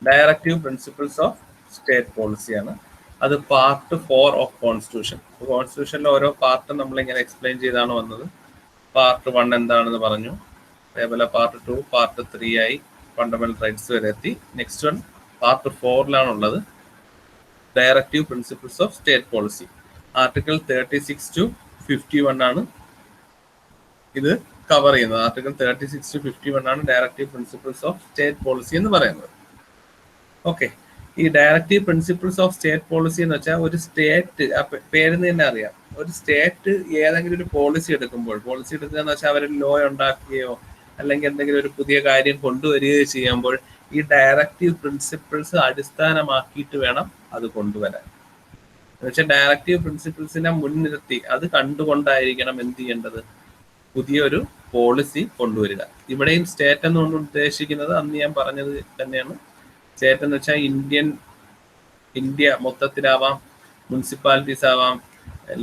Directive principles of state പോളിസിയാണ്. അത് part 4 of constitution. കോൺസ്റ്റിറ്റ്യൂഷനിലെ ഓരോ പാർട്ടും നമ്മളിങ്ങനെ എക്സ്പ്ലെയിൻ ചെയ്താണ് വന്നത്. പാർട്ട് 1 എന്താണെന്ന് പറഞ്ഞു, അതേപോലെ പാർട്ട് 2, പാർട്ട് 3 ആയി ഫണ്ടമെന്റൽ റൈറ്റ്സ് വരെ എത്തി. Next one part 4 directive principles of state policy. Article 36 to 51 ആണ് ഇത് കവർ ചെയ്യുന്നത്. ആർട്ടിക്കിൾ 36 to 51 ആണ് directive principles of state policy എന്ന് പറയുന്നത്. ഓക്കെ, ഈ directive principles of state policy എന്ന് വെച്ചാൽ ഒരു സ്റ്റേറ്റ്, പേരിന് തന്നെ അറിയാം, ഒരു സ്റ്റേറ്റ് ഏതെങ്കിലും ഒരു പോളിസി എടുക്കുമ്പോൾ, പോളിസി എടുക്കുക എന്ന് വെച്ചാൽ അവർ ലോ ഉണ്ടാക്കുകയോ അല്ലെങ്കിൽ എന്തെങ്കിലും ഒരു പുതിയ കാര്യം കൊണ്ടുവരികയോ ചെയ്യുമ്പോൾ ഈ ഡയറക്റ്റീവ് പ്രിൻസിപ്പിൾസ് അടിസ്ഥാനമാക്കിയിട്ട് വേണം അത് കൊണ്ടുവരാൻ. എന്നുവെച്ചാൽ ഡയറക്റ്റീവ് പ്രിൻസിപ്പിൾസിനെ മുൻനിർത്തി അത് കണ്ടുകൊണ്ടായിരിക്കണം എന്ത് ചെയ്യേണ്ടത്, പുതിയൊരു പോളിസി കൊണ്ടുവരിക. ഇവിടെയും സ്റ്റേറ്റ് എന്നുകൊണ്ട് ഉദ്ദേശിക്കുന്നത് അന്ന് ഞാൻ പറഞ്ഞത് തന്നെയാണ്. സ്റ്റേറ്റ് എന്ന് വെച്ചാൽ ഇന്ത്യ മൊത്തത്തിലാവാം, മുനിസിപ്പാലിറ്റീസ് ആവാം,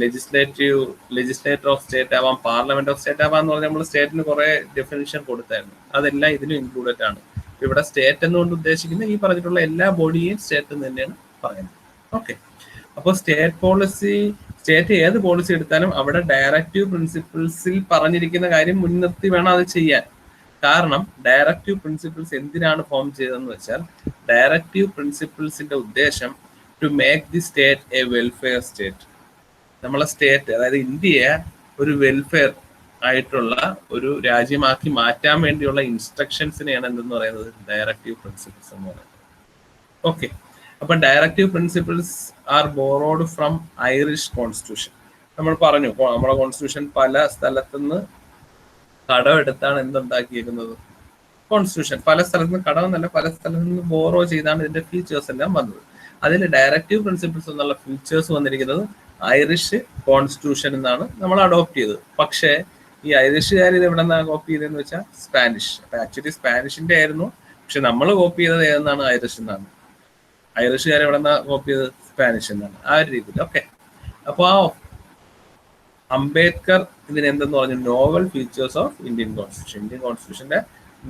ലെജിസ്ലേറ്റർ ഓഫ് സ്റ്റേറ്റ് ആവാം, പാർലമെന്റ് ഓഫ് സ്റ്റേറ്റ് ആവാം എന്ന് പറഞ്ഞാൽ നമ്മൾ സ്റ്റേറ്റിന് കുറെ ഡെഫിനിഷൻ കൊടുത്തായിരുന്നു. അതെല്ലാം ഇതിനും ഇൻക്ലൂഡഡ് ആണ്. ഇവിടെ സ്റ്റേറ്റ് എന്നുകൊണ്ട് ഉദ്ദേശിക്കുന്ന ഈ പറഞ്ഞിട്ടുള്ള എല്ലാ ബോഡിയെയും സ്റ്റേറ്റ് എന്ന് തന്നെയാണ് പറയുന്നത്. ഓക്കെ, അപ്പോൾ സ്റ്റേറ്റ് പോളിസി, സ്റ്റേറ്റ് ഏത് പോളിസി എടുത്താലും അവിടെ ഡയറക്റ്റീവ് പ്രിൻസിപ്പിൾസിൽ പറഞ്ഞിരിക്കുന്ന കാര്യം മുൻനിർത്തി വേണം അത് ചെയ്യാൻ. കാരണം ഡയറക്റ്റീവ് പ്രിൻസിപ്പിൾസ് എന്തിനാണ് ഫോം ചെയ്തതെന്ന് വെച്ചാൽ, ഡയറക്റ്റീവ് പ്രിൻസിപ്പിൾസിന്റെ ഉദ്ദേശം to make the state a welfare state. നമ്മളെ സ്റ്റേറ്റ്, അതായത് ഇന്ത്യയെ ഒരു വെൽഫെയർ ആയിട്ടുള്ള ഒരു രാജ്യമാക്കി മാറ്റാൻ വേണ്ടിയുള്ള ഇൻസ്ട്രക്ഷൻസിനെയാണ് എന്തെന്ന് പറയുന്നത് ഡയറക്റ്റീവ് പ്രിൻസിപ്പിൾസ് എന്ന് പറയുന്നത്. ഓക്കെ, അപ്പൊ directive principles R borrowed from Irish constitution. നമ്മൾ പറഞ്ഞു നമ്മുടെ കോൺസ്റ്റിറ്റ്യൂഷൻ പല സ്ഥലത്തുനിന്ന് കടമെടുത്താണ് എന്തുണ്ടാക്കിയിരിക്കുന്നത്, കോൺസ്റ്റിറ്റ്യൂഷൻ പല സ്ഥലത്തുനിന്ന് കടമെന്നല്ല, പല സ്ഥലത്തു നിന്ന് ബോറോ ചെയ്താണ് ഇതിന്റെ ഫീച്ചേഴ്സ് എല്ലാം വന്നത്. അതിൽ ഡയറക്റ്റീവ് പ്രിൻസിപ്പിൾസ് എന്നുള്ള ഫീച്ചേഴ്സ് വന്നിരിക്കുന്നത് ഐറിഷ് കോൺസ്റ്റിറ്റ്യൂഷൻ എന്നാണ് നമ്മൾ അഡോപ്റ്റ് ചെയ്തത്. പക്ഷേ ഈ ഐറിഷുകാർ ഇത് എവിടെ നിന്നാണ് കോപ്പി ചെയ്തതെന്ന് വെച്ചാൽ സ്പാനിഷ്. അപ്പൊ ആക്ച്വലി സ്പാനിഷിന്റെ ആയിരുന്നു, പക്ഷെ നമ്മൾ കോപ്പി ചെയ്തത് ഏതെന്നാണ്, ഐറിഷ് എന്നാണ്. ഐറിഷുകാർ എവിടെ നിന്നാണ് കോപ്പി ചെയ്തത്, സ്പാനിഷ് എന്നാണ്. ആ ഒരു രീതിയിൽ. ഓക്കെ, അപ്പോൾ ആ അംബേദ്കർ ഇതിന് എന്തെന്ന് പറഞ്ഞു, novel features of Indian constitution, Indian കോൺസ്റ്റിറ്റ്യൂഷന്റെ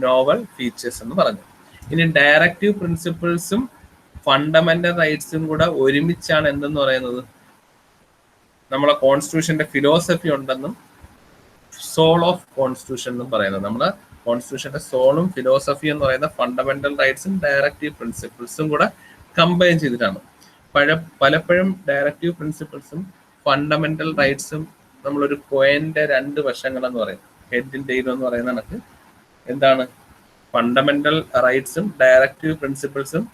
നോവൽ ഫീച്ചേഴ്സ് എന്ന് പറഞ്ഞു. ഇനി ഡയറക്റ്റീവ് പ്രിൻസിപ്പിൾസും ഫണ്ടമെന്റൽ റൈറ്റ്സും കൂടെ ഒരുമിച്ചാണ് എന്തെന്ന് പറയുന്നത്, നമ്മളെ കോൺസ്റ്റിറ്റ്യൂഷന്റെ ഫിലോസഫി ഉണ്ടെന്നും സോൾ ഓഫ് കോൺസ്റ്റിറ്റ്യൂഷൻ എന്നും പറയുന്നത്. നമ്മുടെ കോൺസ്റ്റിറ്റ്യൂഷന്റെ സോളും ഫിലോസഫി എന്ന് പറയുന്ന ഫണ്ടമെന്റൽ റൈറ്റ്സും ഡയറക്റ്റീവ് പ്രിൻസിപ്പിൾസും കൂടെ കമ്പൈൻ ചെയ്തിട്ടാണ്. പലപ്പോഴും ഡയറക്റ്റീവ് പ്രിൻസിപ്പിൾസും ഫണ്ടമെന്റൽ റൈറ്റ്സും നമ്മളൊരു കോയിന്റെ രണ്ട് വശങ്ങളെന്ന് പറയും. ഹെഡും ടെയിലും എന്ന് പറയുന്ന കണക്ക് എന്താണ്, ഫണ്ടമെന്റൽ റൈറ്റ്സും ഡയറക്റ്റീവ് പ്രിൻസിപ്പിൾസും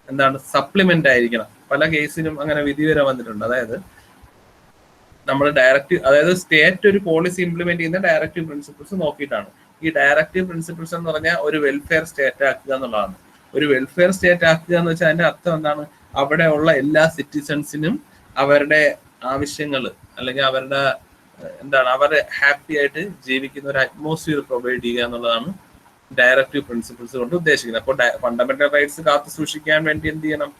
എന്താണ്, സപ്ലിമെന്റ് ആയിരിക്കണം. പല കേസിലും അങ്ങനെ വിധി വരെ വന്നിട്ടുണ്ട്. അതായത് നമ്മൾ അതായത് സ്റ്റേറ്റ് ഒരു പോളിസി ഇംപ്ലിമെന്റ് ചെയ്യുന്ന ഡയറക്റ്റീവ് പ്രിൻസിപ്പിൾസ് നോക്കിയിട്ടാണ്. ഈ ഡയറക്റ്റീവ് പ്രിൻസിപ്പിൾസ് എന്ന് പറഞ്ഞാൽ ഒരു വെൽഫെയർ സ്റ്റേറ്റ് ആക്കുക എന്നുള്ളതാണ്. ഒരു വെൽഫെയർ സ്റ്റേറ്റ് ആക്കുക എന്ന് വെച്ചാൽ അതിന്റെ അർത്ഥം എന്താണ്, അവിടെ ഉള്ള എല്ലാ സിറ്റിസൺസിനും അവരുടെ ആവശ്യങ്ങൾ അല്ലെങ്കിൽ അവരുടെ എന്താണ്, അവരെ ഹാപ്പി ആയിട്ട് ജീവിക്കുന്ന ഒരു അറ്റ്മോസ്ഫിയർ പ്രൊവൈഡ് ചെയ്യുക എന്നുള്ളതാണ് ഡയറക്റ്റീവ് പ്രിൻസിപ്പിൾസ് കൊണ്ട് ഉദ്ദേശിക്കുന്നത്. അപ്പോൾ ഫണ്ടമെന്റൽ റൈറ്റ്സ് കാത്തു സൂക്ഷിക്കാൻ വേണ്ടി എന്ത് ചെയ്യണം,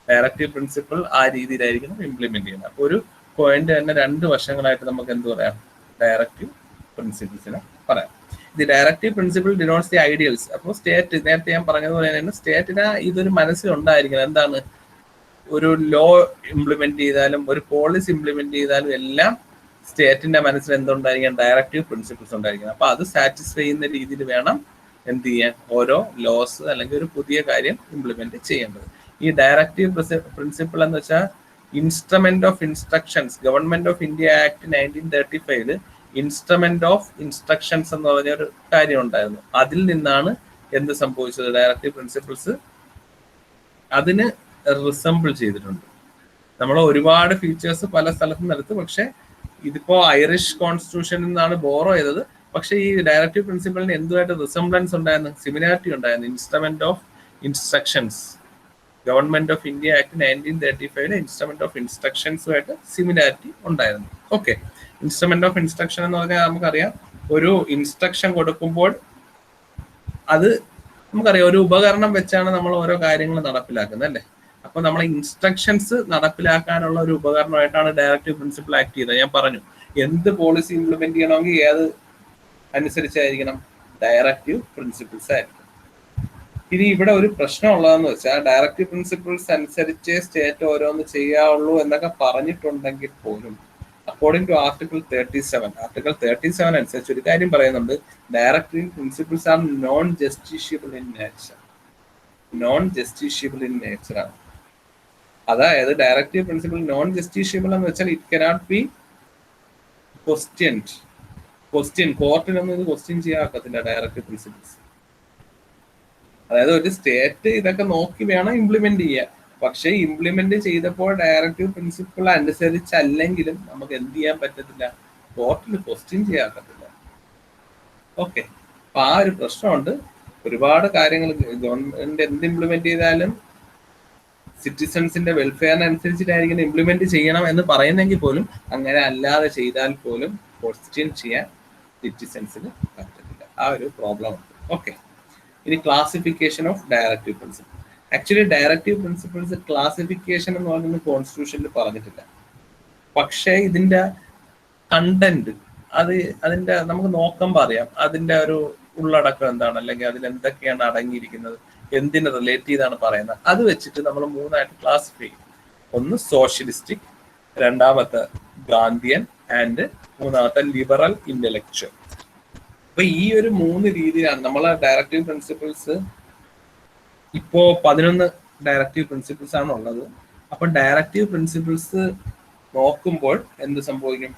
ഡയറക്റ്റീവ് പ്രിൻസിപ്പിൾ ആ രീതിയിലായിരിക്കണം ഇംപ്ലിമെന്റ് ചെയ്യുന്നത്. അപ്പോൾ ഒരു പോയിന്റ് തന്നെ രണ്ട് വശങ്ങളായിട്ട് നമുക്ക് എന്ത് പറയാം, ഡയറക്റ്റീവ് പ്രിൻസിപ്പിൾസിനെ പറയാം. The directive principle denotes the ideals. അപ്പോൾ സ്റ്റേറ്റ്, നേരത്തെ ഞാൻ പറഞ്ഞതുപോലെ തന്നെ സ്റ്റേറ്റിന് ഇതൊരു മനസ്സിലുണ്ടായിരിക്കണം. എന്താണ്, ഒരു ലോ ഇംപ്ലിമെന്റ് ചെയ്താലും ഒരു പോളിസി ഇംപ്ലിമെന്റ് ചെയ്താലും എല്ലാം സ്റ്റേറ്റിന്റെ മനസ്സിൽ എന്തുണ്ടായിരിക്കണം, ഡയറക്റ്റീവ് പ്രിൻസിപ്പിൾസ് ഉണ്ടായിരിക്കണം. അപ്പൊ അത് സാറ്റിസ്ഫൈ ചെയ്യുന്ന രീതിയിൽ വേണം എന്ത് ചെയ്യാൻ, ഓരോ ലോസ് അല്ലെങ്കിൽ ഒരു പുതിയ കാര്യം ഇംപ്ലിമെന്റ് ചെയ്യേണ്ടത്. ഈ ഡയറക്റ്റീവ് പ്രിൻസിപ്പിൾ എന്ന് വെച്ചാൽ instrument of instructions, government of India act 1935 instrument of instructions എന്ന് പറഞ്ഞ ഒരു കാര്യം ഉണ്ടായിരുന്നു. അതിൽ നിന്നാണ് എന്ത് സംഭവിച്ചത്, ഡയറക്റ്റീവ് പ്രിൻസിപ്പിൾസ് അതിന് റിസംബിൾ ചെയ്തിട്ടുണ്ട്. നമ്മൾ ഒരുപാട് ഫീച്ചേഴ്സ് പല സ്ഥലത്തും എടുത്തു, പക്ഷെ ഇതിപ്പോ ഐറിഷ് കോൺസ്റ്റിറ്റ്യൂഷനിൽ നിന്നാണ് ബോറോ ചെയ്തത്. പക്ഷെ ഈ ഡയറക്റ്റീവ് പ്രിൻസിപ്പിളിന് എന്തുമായിട്ട് റിസംബ്ലൻസ് ഉണ്ടായിരുന്നു, സിമിലാരിറ്റി ഉണ്ടായിരുന്നു. Instrument of instructions, government of India act 1935 instrument of ഇൻസ്ട്രക്ഷൻസുമായിട്ട് സിമിലാരിറ്റി ഉണ്ടായിരുന്നു. ഓക്കെ, ഇൻസ്ട്രുമെന്റ് ഓഫ് ഇൻസ്ട്രക്ഷൻ എന്ന് പറഞ്ഞാൽ നമുക്കറിയാം, ഒരു ഇൻസ്ട്രക്ഷൻ കൊടുക്കുമ്പോൾ അത് നമുക്കറിയാം ഒരു ഉപകരണം വെച്ചാണ് നമ്മൾ ഓരോ കാര്യങ്ങൾ നടപ്പിലാക്കുന്നത് അല്ലേ. അപ്പൊ നമ്മളെ ഇൻസ്ട്രക്ഷൻസ് നടപ്പിലാക്കാനുള്ള ഒരു ഉപകരണമായിട്ടാണ് ഡയറക്റ്റീവ് പ്രിൻസിപ്പിൾ ആക്ട് ചെയ്തത്. ഞാൻ പറഞ്ഞു എന്ത് പോളിസി ഇംപ്ലിമെന്റ് ചെയ്യണമെങ്കിൽ ഏത് അനുസരിച്ചായിരിക്കണം, ഡയറക്റ്റീവ് പ്രിൻസിപ്പിൾസ് ആയിരിക്കും. ഇനി ഇവിടെ ഒരു പ്രശ്നം ഉള്ളതെന്ന് വെച്ചാൽ ഡയറക്റ്റീവ് പ്രിൻസിപ്പിൾസ് അനുസരിച്ച് സ്റ്റേറ്റ് ഓരോന്ന് ചെയ്യാവുള്ളൂ എന്നൊക്കെ പറഞ്ഞിട്ടുണ്ടെങ്കിൽ പോലും അക്കോർഡിംഗ് ടു ആർട്ടിക്കിൾ 37 അനുസരിച്ച് ഒരു കാര്യം പറയുന്നുണ്ട്, directive principles R non justiciable in nature ആണ്. അതായത് ഡയറക്റ്റീവ് പ്രിൻസിപ്പിൾ നോൺ ജസ്റ്റിഷ്യബിൾ എന്ന് വെച്ചാൽ ഇറ്റ് കനോട്ട് ബി കോർട്ടിനൊന്നും ഇത് ക്വസ്റ്റ്യൻ ചെയ്യാൻ ഒക്കത്തില്ല ഡയറക്റ്റീവ് പ്രിൻസിപ്പിൾസ്. അതായത് ഒരു സ്റ്റേറ്റ് ഇതൊക്കെ നോക്കി വേണം ഇംപ്ലിമെന്റ് ചെയ്യാൻ. പക്ഷെ ഇംപ്ലിമെന്റ് ചെയ്തപ്പോൾ ഡയറക്റ്റീവ് പ്രിൻസിപ്പിൾ അനുസരിച്ചല്ലെങ്കിലും നമുക്ക് എന്ത് ചെയ്യാൻ പറ്റത്തില്ല, കോർട്ടിൽ ക്വസ്റ്റ്യൻ ചെയ്യാൻ പറ്റില്ല. ഓക്കെ, അപ്പൊ ആ ഒരു പ്രശ്നമുണ്ട്. ഒരുപാട് കാര്യങ്ങൾ ഗവൺമെന്റ് എന്ത് ഇംപ്ലിമെന്റ് ചെയ്താലും സിറ്റിസൺസിന്റെ വെൽഫെയറിനനുസരിച്ചിട്ടായിരിക്കും ഇംപ്ലിമെന്റ് ചെയ്യണം എന്ന് പറയുന്നെങ്കിൽ പോലും അങ്ങനെ അല്ലാതെ ചെയ്താൽ പോലും ക്വസ്റ്റ്യൻ ചെയ്യാൻ സിറ്റിസൺസിന് പറ്റത്തില്ല. ആ ഒരു പ്രോബ്ലം ഉണ്ട്. ഓക്കെ, ഇനി classification of directive principle. Actually directive principles classification എന്ന് പറയുന്നത് കോൺസ്റ്റിറ്റ്യൂഷനിൽ പറഞ്ഞിട്ടില്ല. പക്ഷേ ഇതിന്റെ കണ്ടന്റ് അതിന്റെ നമുക്ക് നോക്കുമ്പോൾ അറിയാം അതിന്റെ ഒരു ഉള്ളടക്കം എന്താണ്, അല്ലെങ്കിൽ അതിൽ എന്തൊക്കെയാണ് അടങ്ങിയിരിക്കുന്നത്, എന്തിനെ റിലേറ്റ് ചെയ്താണ് പറയുന്നത്. അത് വെച്ചിട്ട് നമ്മൾ മൂന്നായിട്ട് ക്ലാസിഫൈ ചെയ്യും. ഒന്ന് സോഷ്യലിസ്റ്റിക്, രണ്ടാമത്തെ ഗാന്ധിയൻ ആൻഡ് മൂന്നാമത്തെ ലിബറൽ ഇന്റലക്ച്വൽ. അപ്പൊ ഈ ഒരു 3 രീതിയിലാണ് നമ്മളെ ഡയറക്റ്റീവ് പ്രിൻസിപ്പിൾസ്. ഇപ്പോ 11 ഡയറക്റ്റീവ് പ്രിൻസിപ്പിൾസ് ആണ് ഉള്ളത്. അപ്പൊ ഡയറക്റ്റീവ് പ്രിൻസിപ്പിൾസ് നോക്കുമ്പോൾ എന്ത് സംഭവിക്കും,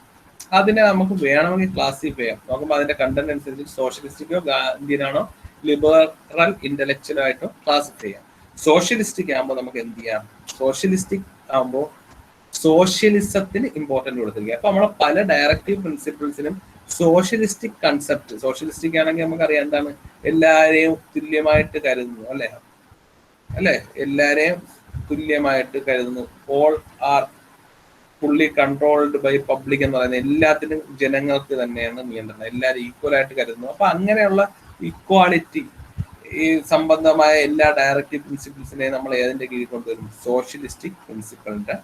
അതിനെ നമുക്ക് വേണമെങ്കിൽ ക്ലാസിഫൈ ചെയ്യാം. നോക്കുമ്പോൾ അതിന്റെ കണ്ടന്റ് അനുസരിച്ച് സോഷ്യലിസ്റ്റിക്കോ ഗാന്ധിയനാണോ ലിബറൽ ഇന്റലക്ച്വലോ ആയിട്ടോ ക്ലാസിഫൈ ചെയ്യാം. സോഷ്യലിസ്റ്റിക് ആകുമ്പോൾ നമുക്ക് എന്ത് ചെയ്യാം, സോഷ്യലിസ്റ്റിക് ആകുമ്പോൾ സോഷ്യലിസത്തിന് ഇമ്പോർട്ടന്റ് കൊടുത്തിരിക്കുക. അപ്പൊ നമ്മളെ പല ഡയറക്റ്റീവ് പ്രിൻസിപ്പിൾസിനും സോഷ്യലിസ്റ്റിക് കൺസെപ്റ്റ്, സോഷ്യലിസ്റ്റിക് ആണെങ്കിൽ നമുക്കറിയാം എന്താണ്, എല്ലാരെയും തുല്യമായിട്ട് കരുതുന്നു, അല്ലെ എല്ലാരെയും തുല്യമായിട്ട് കരുതുന്നു. All are fully controlled by public എന്ന് പറയുന്നത് എല്ലാത്തിനും ജനങ്ങൾക്ക് തന്നെയാണ് നിയന്ത്രണം, എല്ലാവരും ഈക്വൽ ആയിട്ട് കരുതുന്നു. അപ്പൊ അങ്ങനെയുള്ള ഇക്വാളിറ്റി ഈ സംബന്ധമായ എല്ലാ ഡയറക്റ്റീവ് പ്രിൻസിപ്പിൾസിനെയും നമ്മൾ ഏതിന്റെ കീഴിൽ കൊണ്ടുവരും, സോഷ്യലിസ്റ്റിക് പ്രിൻസിപ്പിളിന്റെ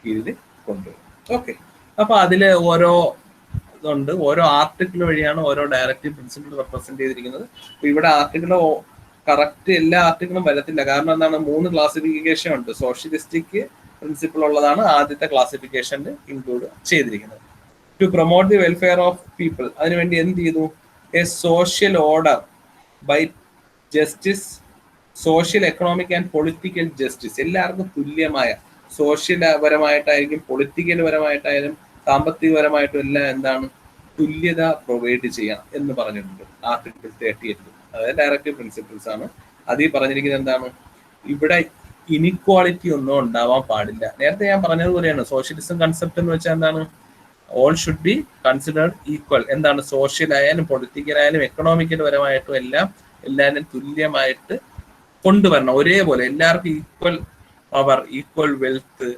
കീഴിൽ കൊണ്ടുവരും. ഓക്കെ, അപ്പൊ അതില് ഓരോ ഇതുണ്ട്, ഓരോ ആർട്ടിക്കിൾ വഴിയാണ് ഓരോ ഡയറക്റ്റീവ് പ്രിൻസിപ്പിൾ റെപ്രസെന്റ് ചെയ്തിരിക്കുന്നത്. അപ്പൊ ഇവിടെ ആർട്ടിക്കിൾ കറക്റ്റ് എല്ലാ ആർട്ടിക്കിളും വരത്തില്ല. കാരണം എന്താണ്, 3 ക്ലാസിഫിക്കേഷൻ ഉണ്ട്. സോഷ്യലിസ്റ്റിക് പ്രിൻസിപ്പിൾ ഉള്ളതാണ് ആദ്യത്തെ ക്ലാസിഫിക്കേഷനിൽ ഇൻക്ലൂഡ് ചെയ്തിരിക്കുന്നത്. To promote the welfare of people, അതിനുവേണ്ടി എന്ത് ചെയ്തു, a social order by justice, social economic and political justice, എല്ലാവർക്കും തുല്യമായ സോഷ്യൽ പരമായിട്ടായിരിക്കും പൊളിറ്റിക്കൽ പരമായിട്ടായാലും സാമ്പത്തികപരമായിട്ടും എല്ലാം എന്താണ് തുല്യത പ്രൊവൈഡ് ചെയ്യണം എന്ന് പറഞ്ഞിട്ടുണ്ട് ആർട്ടിക്കിൾ 38. അതായത് ഡയറക്റ്റീവ് പ്രിൻസിപ്പിൾസ് ആണ്. അതിൽ പറഞ്ഞിരിക്കുന്നത് എന്താണ്, ഇവിടെ ഇനിക്വാളിറ്റി ഒന്നും ഉണ്ടാവാൻ പാടില്ല. നേരത്തെ ഞാൻ പറഞ്ഞതുപോലെയാണ് സോഷ്യലിസം കൺസെപ്റ്റ് എന്ന് വെച്ചാൽ എന്താണ്, all should be considered equal. എന്താണ്, സോഷ്യൽ ആയാലും പൊളിറ്റിക്കൽ ആയാലും എക്കണോമിക്കൽ പരമായിട്ടും എല്ലാവരും തുല്യമായിട്ട് കൊണ്ടുവരണം, ഒരേപോലെ എല്ലാവർക്കും equal power, equal wealth,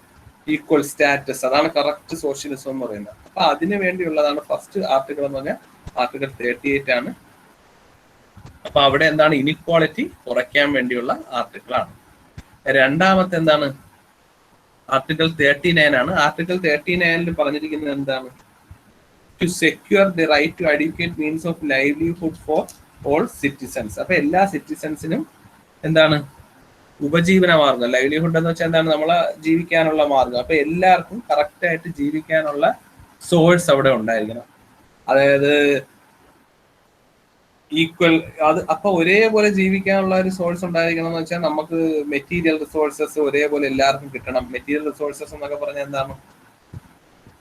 equal status. അതാണ് കറക്റ്റ് സോഷ്യലിസം എന്ന് പറയുന്നത്. അപ്പൊ അതിനു വേണ്ടിയുള്ളതാണ് ഫസ്റ്റ് ആർട്ടിക്കിൾ എന്ന് പറഞ്ഞാൽ ആർട്ടിക്കിൾ 38 ആണ്. അപ്പൊ അവിടെ എന്താണ്, ഇനിക്വാളിറ്റി കുറയ്ക്കാൻ വേണ്ടിയുള്ള ആർട്ടിക്കിൾ ആണ്. രണ്ടാമത്തെ എന്താണ്, ആർട്ടിക്കിൾ 39 ആണ്. ആർട്ടിക്കിൾ 39 പറഞ്ഞിരിക്കുന്നത് എന്താണ്, to secure the right to adequate means of livelihood for all citizens. അപ്പൊ എല്ലാ സിറ്റിസൺസിനും എന്താണ്, ഉപജീവന മാർഗം, ലൈവ്ലിഹുഡ് എന്ന് വെച്ചാൽ എന്താണ്, നമ്മളെ ജീവിക്കാനുള്ള മാർഗം. അപ്പൊ എല്ലാവർക്കും കറക്റ്റ് ആയിട്ട് ജീവിക്കാനുള്ള സോഴ്സ് അവിടെ ഉണ്ടായിരിക്കണം. അതായത് ഈക്വൽ, അപ്പൊ ഒരേപോലെ ജീവിക്കാനുള്ള ഒരു സോഴ്സ് ഉണ്ടായിരിക്കണം എന്ന് വെച്ചാൽ നമുക്ക് മെറ്റീരിയൽ റിസോഴ്സസ് ഒരേപോലെ എല്ലാവർക്കും കിട്ടണം. മെറ്റീരിയൽ റിസോഴ്സസ് എന്നൊക്കെ പറഞ്ഞാൽ എന്താണ്,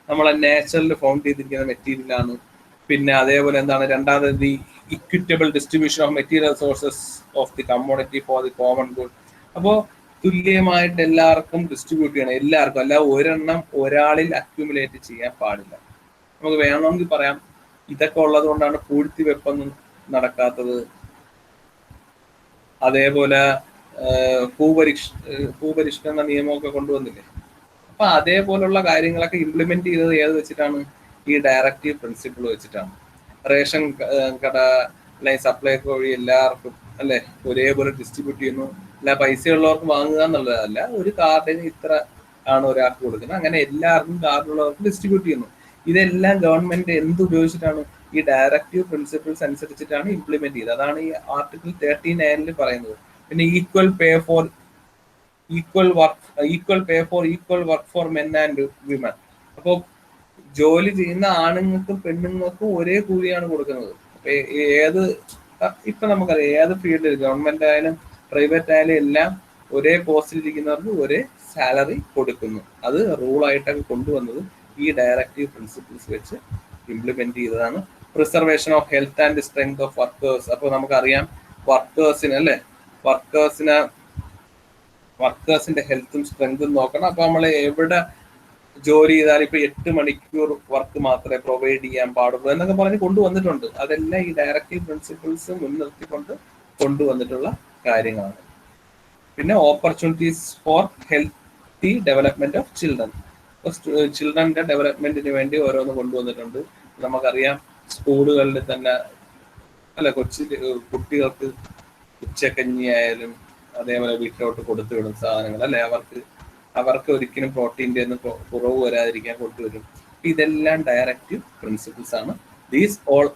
നമ്മളെ നാച്ചുറൽ ഫൗണ്ട് ചെയ്തിരിക്കുന്ന മെറ്റീരിയൽ ആണ്. പിന്നെ അതേപോലെ എന്താണ്, രണ്ടാമത് the equitable distribution of material resources of the commodity for the common good. അപ്പോൾ തുല്യമായിട്ട് എല്ലാവർക്കും ഡിസ്ട്രിബ്യൂട്ട് ചെയ്യണം, എല്ലാവർക്കും. അല്ല ഒരെണ്ണം ഒരാളിൽ അക്യുമുലേറ്റ് ചെയ്യാൻ പാടില്ല. നമുക്ക് വേണമെങ്കിൽ പറയാം ഇതൊക്കെ ഉള്ളത് കൊണ്ടാണ് പൂഴ്ത്തി വെപ്പൊന്നും നടക്കാത്തത്. അതേപോലെ ഭൂപരിഷ്കരണ നിയമമൊക്കെ കൊണ്ടുവന്നില്ലേ. അപ്പൊ അതേപോലുള്ള കാര്യങ്ങളൊക്കെ ഇംപ്ലിമെന്റ് ചെയ്തത് ഏത് വെച്ചിട്ടാണ്, ഈ ഡയറക്റ്റീവ് പ്രിൻസിപ്പിൾ വെച്ചിട്ടാണ്. റേഷൻ കട അല്ലെങ്കിൽ സപ്ലൈ വഴി എല്ലാവർക്കും ഒരേപോലെ ഡിസ്ട്രിബ്യൂട്ട് ചെയ്യുന്നു. അല്ല പൈസ ഉള്ളവർക്ക് വാങ്ങുക എന്നുള്ളതല്ല, ഒരു കാർഡിന് ഇത്ര ആണ് ഒരാൾക്ക് കൊടുക്കുന്നത്, അങ്ങനെ എല്ലാവർക്കും കാർഡുള്ളവർക്ക് ഡിസ്ട്രിബ്യൂട്ട് ചെയ്യുന്നു. ഇതെല്ലാം ഗവൺമെന്റ് എന്ത് ഉപയോഗിച്ചിട്ടാണ്, ഈ ഡയറക്റ്റീവ് പ്രിൻസിപ്പിൾസ് അനുസരിച്ചിട്ടാണ് ഇംപ്ലിമെന്റ് ചെയ്തത്. അതാണ് ഈ ആർട്ടിക്കിൾ 39 പറയുന്നത്. പിന്നെ equal pay for men and women. അപ്പോൾ ജോലി ചെയ്യുന്ന ആണുങ്ങൾക്കും പെണ്ണുങ്ങൾക്കും ഒരേ കൂലിയാണ് കൊടുക്കുന്നത്. അപ്പൊ ഏത് ഇപ്പൊ നമുക്കറിയാം ഏത് ഫീൽഡിൽ ഗവൺമെന്റ് ആയാലും പ്രൈവറ്റ് ആയാലും എല്ലാം ഒരേ പോസ്റ്റിൽ ഇരിക്കുന്നവർക്ക് ഒരേ സാലറി കൊടുക്കുന്നു. അത് റൂളായിട്ടൊക്കെ കൊണ്ടുവന്നത് ഈ ഡയറക്റ്റീവ് പ്രിൻസിപ്പിൾസ് വെച്ച് ഇംപ്ലിമെന്റ് ചെയ്തതാണ്. Preservation of health and strength of workers. അപ്പോൾ നമുക്കറിയാം വർക്കേഴ്സിന്റെ ഹെൽത്തും സ്ട്രെങ്തും നോക്കണം. അപ്പൊ നമ്മൾ എവിടെ ജോലി ചെയ്താൽ ഇപ്പൊ 8 മണിക്കൂർ വർക്ക് മാത്രമേ പ്രൊവൈഡ് ചെയ്യാൻ പാടുള്ളൂ എന്നൊക്കെ പറഞ്ഞ് കൊണ്ടുവന്നിട്ടുണ്ട്. അതെല്ലാം ഈ ഡയറക്റ്റീവ് പ്രിൻസിപ്പിൾസ് മുൻനിർത്തിക്കൊണ്ട് കൊണ്ടുവന്നിട്ടുള്ള കാര്യങ്ങളാണ്. പിന്നെ opportunities for healthy development of children. ചിൽഡ്രന്റെ ഡെവലപ്മെന്റിന് വേണ്ടി ഓരോന്ന് കൊണ്ടുവന്നിട്ടുണ്ട്. നമുക്കറിയാം സ്കൂളുകളിൽ തന്നെ കുട്ടികൾക്ക് ഉച്ചക്കഞ്ഞി ആയാലും അതേപോലെ വീട്ടിലോട്ട് കൊടുത്തു വിടും സാധനങ്ങൾ അല്ലെ. അവർക്ക് ഒരിക്കലും പ്രോട്ടീൻ്റെ ഒന്നും കുറവ് വരാതിരിക്കാൻ കൊണ്ടുവരും. ഇതെല്ലാം ഡയറക്റ്റീവ് പ്രിൻസിപ്പിൾസ് ആണ്. These all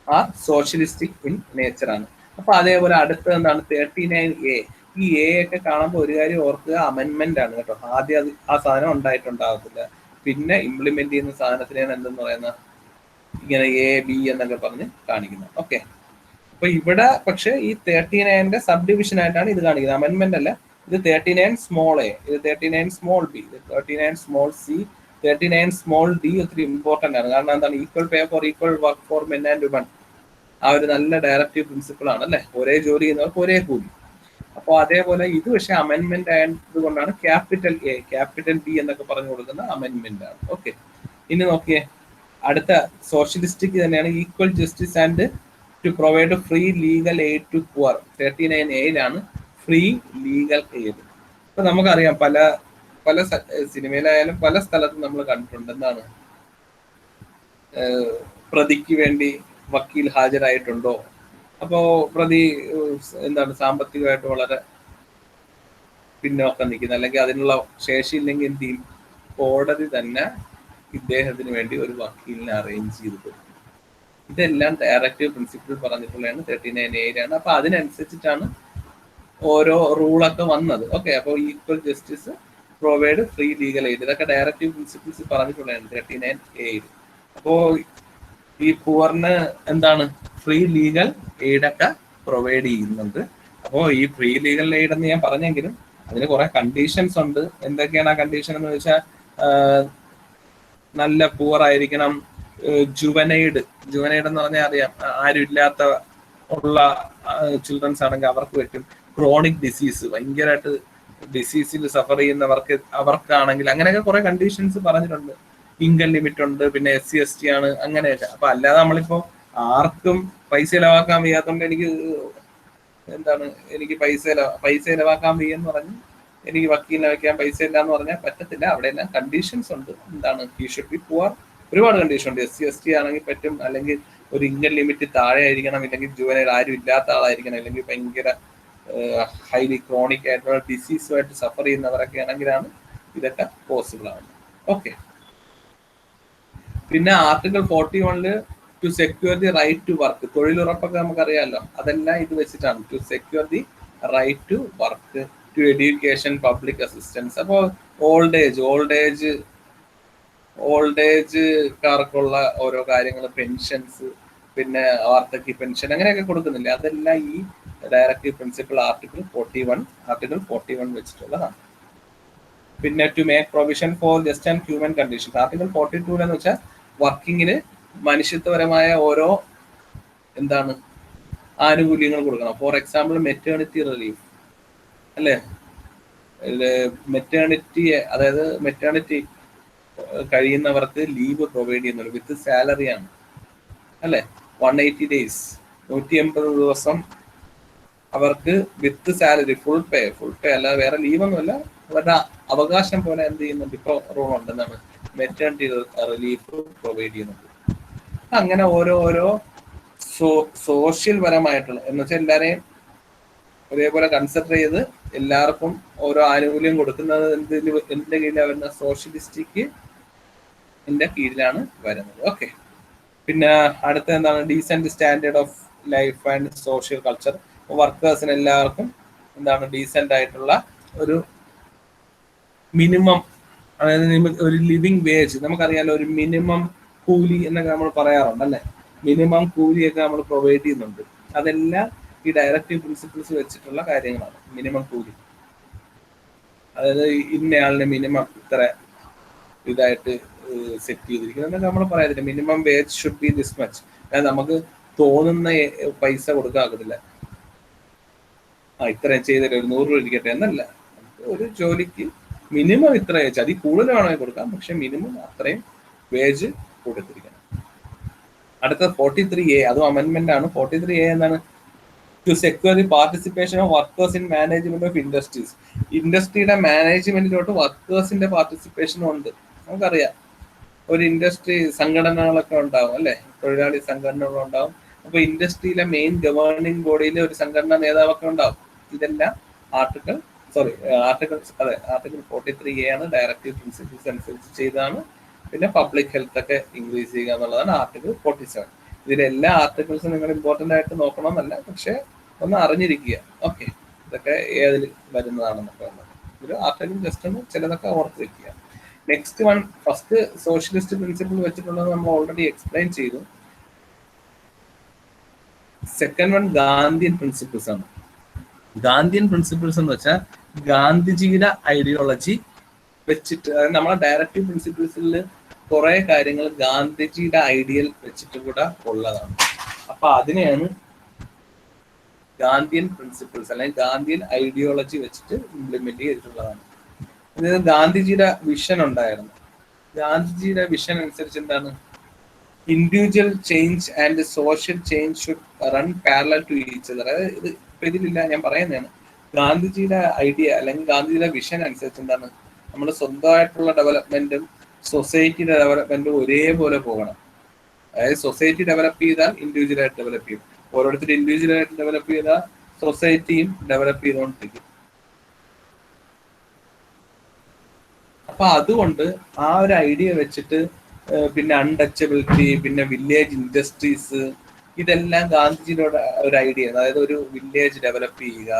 are socialistic in nature ആണ്. അപ്പൊ അതേപോലെ അടുത്തത് എന്താണ് 39A. ഈ എ ഒക്കെ കാണുമ്പോൾ ഒരു കാര്യം ഓർക്കുക, അമെൻമെന്റ് ആണ് കേട്ടോ. ആദ്യം അത് ആ സാധനം ഉണ്ടായിട്ടുണ്ടാകത്തില്ല. പിന്നെ ഇംപ്ലിമെന്റ് ചെയ്യുന്ന സാധനത്തിനാണ് എന്തെന്ന് പറയുന്നത്, ഇങ്ങനെ A B എന്നൊക്കെ പറഞ്ഞ് കാണിക്കുന്നത്. ഓക്കെ, അപ്പൊ ഇവിടെ പക്ഷെ ഈ 39ന്റെ സബ് ഡിവിഷൻ ആയിട്ടാണ് ഇത് കാണിക്കുന്നത്. അമെൻമെന്റ് അല്ല. ഇത് 39 സ്മോൾ എ, ഇത് 39 സ്മോൾ ബി, ഇത് 39 സ്മോൾ സി, 39 സ്മോൾ ഡി ഒത്തിരി ഇമ്പോർട്ടന്റ് ആണ്. കാരണം എന്താണ്, equal pay for equal work for men and woman. ആ ഒരു നല്ല ഡയറക്റ്റീവ് പ്രിൻസിപ്പിൾ ആണ് അല്ലെ. ഒരേ ജോലി ചെയ്യുന്നവർക്ക് ഒരേ കൂലി. അപ്പോൾ അതേപോലെ ഇത് പക്ഷെ അമെൻമെന്റ് ആയതുകൊണ്ടാണ് ക്യാപിറ്റൽ എ ക്യാപിറ്റൽ ബി എന്നൊക്കെ പറഞ്ഞു കൊടുക്കുന്ന അമെൻമെന്റ് ആണ്. ഓക്കെ, ഇനി നോക്കിയേ അടുത്ത സോഷ്യലിസ്റ്റിക് തന്നെയാണ്. Equal justice and to provide free legal aid to poor. 39A free legal aid. ഇപ്പൊ നമുക്കറിയാം പല സിനിമയിലായാലും പല സ്ഥലത്തും നമ്മൾ കണ്ടിട്ടുണ്ട്. എന്താണ്, പ്രതിക്ക് വേണ്ടി വക്കീൽ ഹാജരായിട്ടുണ്ടോ, അപ്പോ പ്രതി എന്താണ് സാമ്പത്തികമായിട്ട് വളരെ പിന്നോക്കം നിൽക്കുന്നത്, അല്ലെങ്കിൽ അതിനുള്ള ശേഷി ഇല്ലെങ്കിൽ എന്ത് ചെയ്യും, കോടതി തന്നെ ഇദ്ദേഹത്തിന് വേണ്ടി ഒരു വക്കീലിനെ അറേഞ്ച് ചെയ്ത് കൊടുക്കും. ഇതെല്ലാം ഡയറക്റ്റീവ് പ്രിൻസിപ്പിൾ പറഞ്ഞിട്ടുള്ളതാണ്. 39A. അപ്പൊ അതിനനുസരിച്ചിട്ടാണ് ഓരോ റൂളൊക്കെ വന്നത്. ഓക്കെ, അപ്പോൾ equal justice, provide free legal aid, ഇതൊക്കെ ഡയറക്റ്റീവ് പ്രിൻസിപ്പിൾസ് പറഞ്ഞിട്ടുള്ളതാണ് 39A. അപ്പോ ഈ പുവറിന് എന്താണ് ഫ്രീ ലീഗൽ എയ്ഡ് ഒക്കെ പ്രൊവൈഡ് ചെയ്യുന്നുണ്ട്. അപ്പോൾ ഈ ഫ്രീ ലീഗൽ എയ്ഡ് എന്ന് ഞാൻ പറഞ്ഞെങ്കിലും അതിന് കുറെ കണ്ടീഷൻസ് ഉണ്ട്. എന്തൊക്കെയാണ് ആ കണ്ടീഷൻ എന്ന് വെച്ചാൽ, നല്ല പുവർ ആയിരിക്കണം, ജുവനൈഡ് എന്ന് പറഞ്ഞാൽ അറിയാം, ആരും ഇല്ലാത്ത ഉള്ള ചിൽഡ്രൻസ് ആണെങ്കിൽ അവർക്ക് പറ്റും. ക്രോണിക് ഡിസീസ്, ഭയങ്കരമായിട്ട് ഡിസീസിൽ സഫർ അവർക്കാണെങ്കിൽ അങ്ങനെയൊക്കെ കുറെ കണ്ടീഷൻസ് പറഞ്ഞിട്ടുണ്ട്. ഇൻകം ലിമിറ്റ് ഉണ്ട്, പിന്നെ SC/ST ആണ്, അങ്ങനെയൊക്കെ. അപ്പൊ അല്ലാതെ നമ്മളിപ്പോ ആർക്കും പൈസ ചെലവാക്കാൻ വയ്യാത്തോണ്ട് എനിക്ക് പൈസ ചെലവാക്കാൻ വയ്യെന്ന് പറഞ്ഞ് എനിക്ക് വക്കീലിനെ വെക്കാൻ പൈസ ഇല്ല എന്ന് പറഞ്ഞാൽ പറ്റത്തില്ല. അവിടെ എല്ലാം കണ്ടീഷൻസ് ഉണ്ട്. എന്താണ്, ഹി ഷുഡ് ബി പുവർ, ഒരുപാട് കണ്ടീഷൻ ഉണ്ട്. SC/ST ആണെങ്കിൽ പറ്റും, അല്ലെങ്കിൽ ഒരു ഇൻകം ലിമിറ്റ് താഴെ ആയിരിക്കണം, ഇല്ലെങ്കിൽ ജുവനൈൽ ആരും ഇല്ലാത്ത ആളായിരിക്കണം, അല്ലെങ്കിൽ ഭയങ്കര ഹൈലി ക്രോണിക് ആയിട്ടുള്ള ഡിസീസുമായിട്ട് സഫർ ചെയ്യുന്നവരൊക്കെ ആണെങ്കിലാണ് ഇതൊക്കെ പോസിബിൾ ആണ്. ഓക്കെ, പിന്നെ article 41 to secure the right to work, തൊഴിലുറപ്പൊക്കെ നമുക്കറിയാമല്ലോ, അതെല്ലാം ഇത് വെച്ചിട്ടാണ്. To secure the right to work, to education, public assistance. അപ്പോൾ ഓൾഡ് ഏജ്കാർക്കുള്ള ഓരോ കാര്യങ്ങൾ, പെൻഷൻസ്, പിന്നെ വാർദ്ധക്യ പെൻഷൻ, അങ്ങനെയൊക്കെ കൊടുക്കുന്നില്ലേ, അതെല്ലാം ഈ ഡയറക്റ്റീവ് പ്രിൻസിപ്പിൾ ആർട്ടിക്കിൾ 41 വെച്ചിട്ടുള്ളതാണ്. പിന്നെ to make provision for just and human conditions. Article 42 എന്ന് വെച്ചാൽ വർക്കിങ്ങിന് മനുഷ്യത്വപരമായ ഓരോ ആനുകൂല്യങ്ങൾ കൊടുക്കണം. ഫോർ എക്സാമ്പിൾ മെറ്റേണിറ്റി റിലീഫ് അല്ലേ, മെറ്റേണിറ്റി കഴിയുന്നവർക്ക് ലീവ് പ്രൊവൈഡ് ചെയ്യുന്നുള്ളൂ, വിത്ത് സാലറി ആണ് അല്ലെ. 180 days, 180 ദിവസം അവർക്ക് വിത്ത് സാലറി, ഫുൾ പേ അല്ലാതെ വേറെ ലീവൊന്നുമല്ല, അവരുടെ അവകാശം പോലെ എന്ത് ചെയ്യുന്നുണ്ട്, ഇപ്പൊ റൂൾ ഉണ്ട്, എന്താണ്, മെറ്റേണിറ്റി റിലീഫ് പ്രൊവൈഡ് ചെയ്യുന്നുണ്ട്. അങ്ങനെ ഓരോ സോഷ്യൽ പരമായിട്ടുള്ള എന്ന് വെച്ചാൽ എല്ലാരെയും ഒരേപോലെ കൺസിഡർ ചെയ്ത് എല്ലാവർക്കും ഓരോ ആനുകൂല്യം കൊടുക്കുന്നത് എന്തിന്റെ കീഴിലാണ് വരുന്നത്, സോഷ്യലിസ്റ്റിക് കീഴിലാണ് വരുന്നത്. ഓക്കെ, പിന്നെ അടുത്ത എന്താണ്, decent standard of life and social culture. വർക്കേഴ്സിന് എല്ലാവർക്കും എന്താണ് ഡീസെന്റ് ആയിട്ടുള്ള ഒരു മിനിമം, അതായത് ഒരു ലിവിങ് വേജ്, നമുക്കറിയാലോ ഒരു മിനിമം കൂലി എന്നൊക്കെ നമ്മൾ പറയാറുണ്ട് അല്ലെ, മിനിമം കൂലിയൊക്കെ നമ്മൾ പ്രൊവൈഡ് ചെയ്യുന്നുണ്ട്. അതെല്ലാം ഈ ഡയറക്റ്റീവ് പ്രിൻസിപ്പിൾസ് വെച്ചിട്ടുള്ള കാര്യങ്ങളാണ്. മിനിമം കൂലി, അതായത് ഇന്നയാളിന് മിനിമം ഇത്ര ഇതായിട്ട് സെറ്റ് ചെയ്തിരിക്കുന്നത് എന്നൊക്കെ നമ്മൾ പറയാറില്ല. Minimum wage should be this much. അതായത് നമുക്ക് തോന്നുന്ന പൈസ കൊടുക്കാറില്ല, ഇത്രയും ചെയ്തിട്ട് ഒരു 100 രൂപ ഇരിക്കട്ടെ എന്നല്ല. ഒരു ജോലിക്ക് മിനിമം ഇത്ര വേജ്, അതിൽ കൂടുതൽ വേണമെങ്കിൽ കൊടുക്കാം, പക്ഷെ മിനിമം അത്രയും വേജ് കൊടുത്തിരിക്കണം. അടുത്ത 43A, അതും അമെന്റ്മെന്റ് ആണ്. 43A എന്താണ്? To secure the participation of workers in management of industries. ഇൻഡസ്ട്രിയുടെ മാനേജ്മെന്റിലോട്ട് വർക്കേഴ്സിന്റെ പാർട്ടിസിപ്പേഷനും ഉണ്ട്. നമുക്കറിയാം ഒരു ഇൻഡസ്ട്രി സംഘടനകളൊക്കെ ഉണ്ടാവും അല്ലെ, തൊഴിലാളി സംഘടനകളുണ്ടാവും. അപ്പൊ ഇൻഡസ്ട്രിയിലെ മെയിൻ ഗവേണിംഗ് ബോഡിയിലെ ഒരു സംഘടനാ നേതാവൊക്കെ ഉണ്ടാവും. ഇതെല്ലാം ആർട്ടിക്കിൾ 43A ആണ്. ഡയറക്റ്റീവ് പ്രിൻസിപ്പിൾസ് അനുസരിച്ച് ചെയ്താണ്. പിന്നെ പബ്ലിക് ഹെൽത്ത് ഒക്കെ ഇൻക്രീസ് ചെയ്യുക എന്നുള്ളതാണ് ആർട്ടിക്കിൾ 47. ഇതിലെല്ലാ ആർട്ടിക്കിൾസും നിങ്ങൾ ഇമ്പോർട്ടന്റ് ആയിട്ട് നോക്കണമെന്നല്ല, പക്ഷെ ഒന്ന് അറിഞ്ഞിരിക്കുക. ഓക്കെ, ഇതൊക്കെ ഏതിൽ വരുന്നതാണെന്നൊക്കെ ഉള്ളത് ഒരു ആർട്ടിക്കിൾ ജസ്റ്റ് ഒന്ന് ചിലതൊക്കെ ഓർത്ത് വെക്കുക. Next one, first socialist principle വെച്ചിട്ടുള്ളത് നമ്മൾ ഓൾറെഡി എക്സ്പ്ലെയിൻ ചെയ്തു. സെക്കൻഡ് വൺ ഗാന്ധിയൻ പ്രിൻസിപ്പിൾസ് ആണ്. ഗാന്ധിയൻ പ്രിൻസിപ്പിൾസ് എന്ന് വെച്ചാൽ ഗാന്ധിജിയുടെ ഐഡിയോളജി വെച്ചിട്ട്, അതായത് നമ്മളെ ഡയറക്റ്റീവ് പ്രിൻസിപ്പിൾസിൽ കുറെ കാര്യങ്ങൾ ഗാന്ധിജിയുടെ ഐഡിയൽ വെച്ചിട്ട് കൂടെ ഉള്ളതാണ്. അപ്പൊ അതിനെയാണ് ഗാന്ധിയൻ പ്രിൻസിപ്പിൾസ് അല്ലെങ്കിൽ ഗാന്ധിയൻ ഐഡിയോളജി വെച്ചിട്ട് ഇംപ്ലിമെന്റ് ചെയ്തിട്ടുള്ളതാണ്. ഇത് ഗാന്ധിജിയുടെ വിഷൻ ഉണ്ടായിരുന്നു. ഗാന്ധിജിയുടെ വിഷൻ അനുസരിച്ച് എന്താണ്? Individual change and social change should run parallel to each other. അതായത് ഇത് ഇപ്പൊ ഇതിലില്ല, ഞാൻ പറയുന്നതാണ്. ഗാന്ധിജിയുടെ ഐഡിയ അല്ലെങ്കിൽ ഗാന്ധിജിയുടെ വിഷൻ അനുസരിച്ച് എന്താണ്? നമ്മുടെ സ്വന്തമായിട്ടുള്ള ഡെവലപ്മെന്റും സൊസൈറ്റിയുടെ ഡെവലപ്മെന്റും ഒരേപോലെ പോകണം. അതായത് സൊസൈറ്റി ഡെവലപ്പ് ചെയ്താൽ ഇൻഡിവിജ്വൽ ആയിട്ട് ഡെവലപ്പ് ചെയ്യും, ഓരോരുത്തർ ഇൻഡിവിജ്വൽ ആയിട്ട് ഡെവലപ്പ് ചെയ്താൽ സൊസൈറ്റിയും ഡെവലപ്പ് ചെയ്തുകൊണ്ടിരിക്കും. അപ്പൊ അതുകൊണ്ട് ആ ഒരു ഐഡിയ വെച്ചിട്ട് പിന്നെ അൺടച്ചബിലിറ്റി, പിന്നെ വില്ലേജ് ഇൻഡസ്ട്രീസ്, ഇതെല്ലാം ഗാന്ധിജിയുടെ ഒരു ഐഡിയ. അതായത് ഒരു വില്ലേജ് ഡെവലപ്പ് ചെയ്യുക.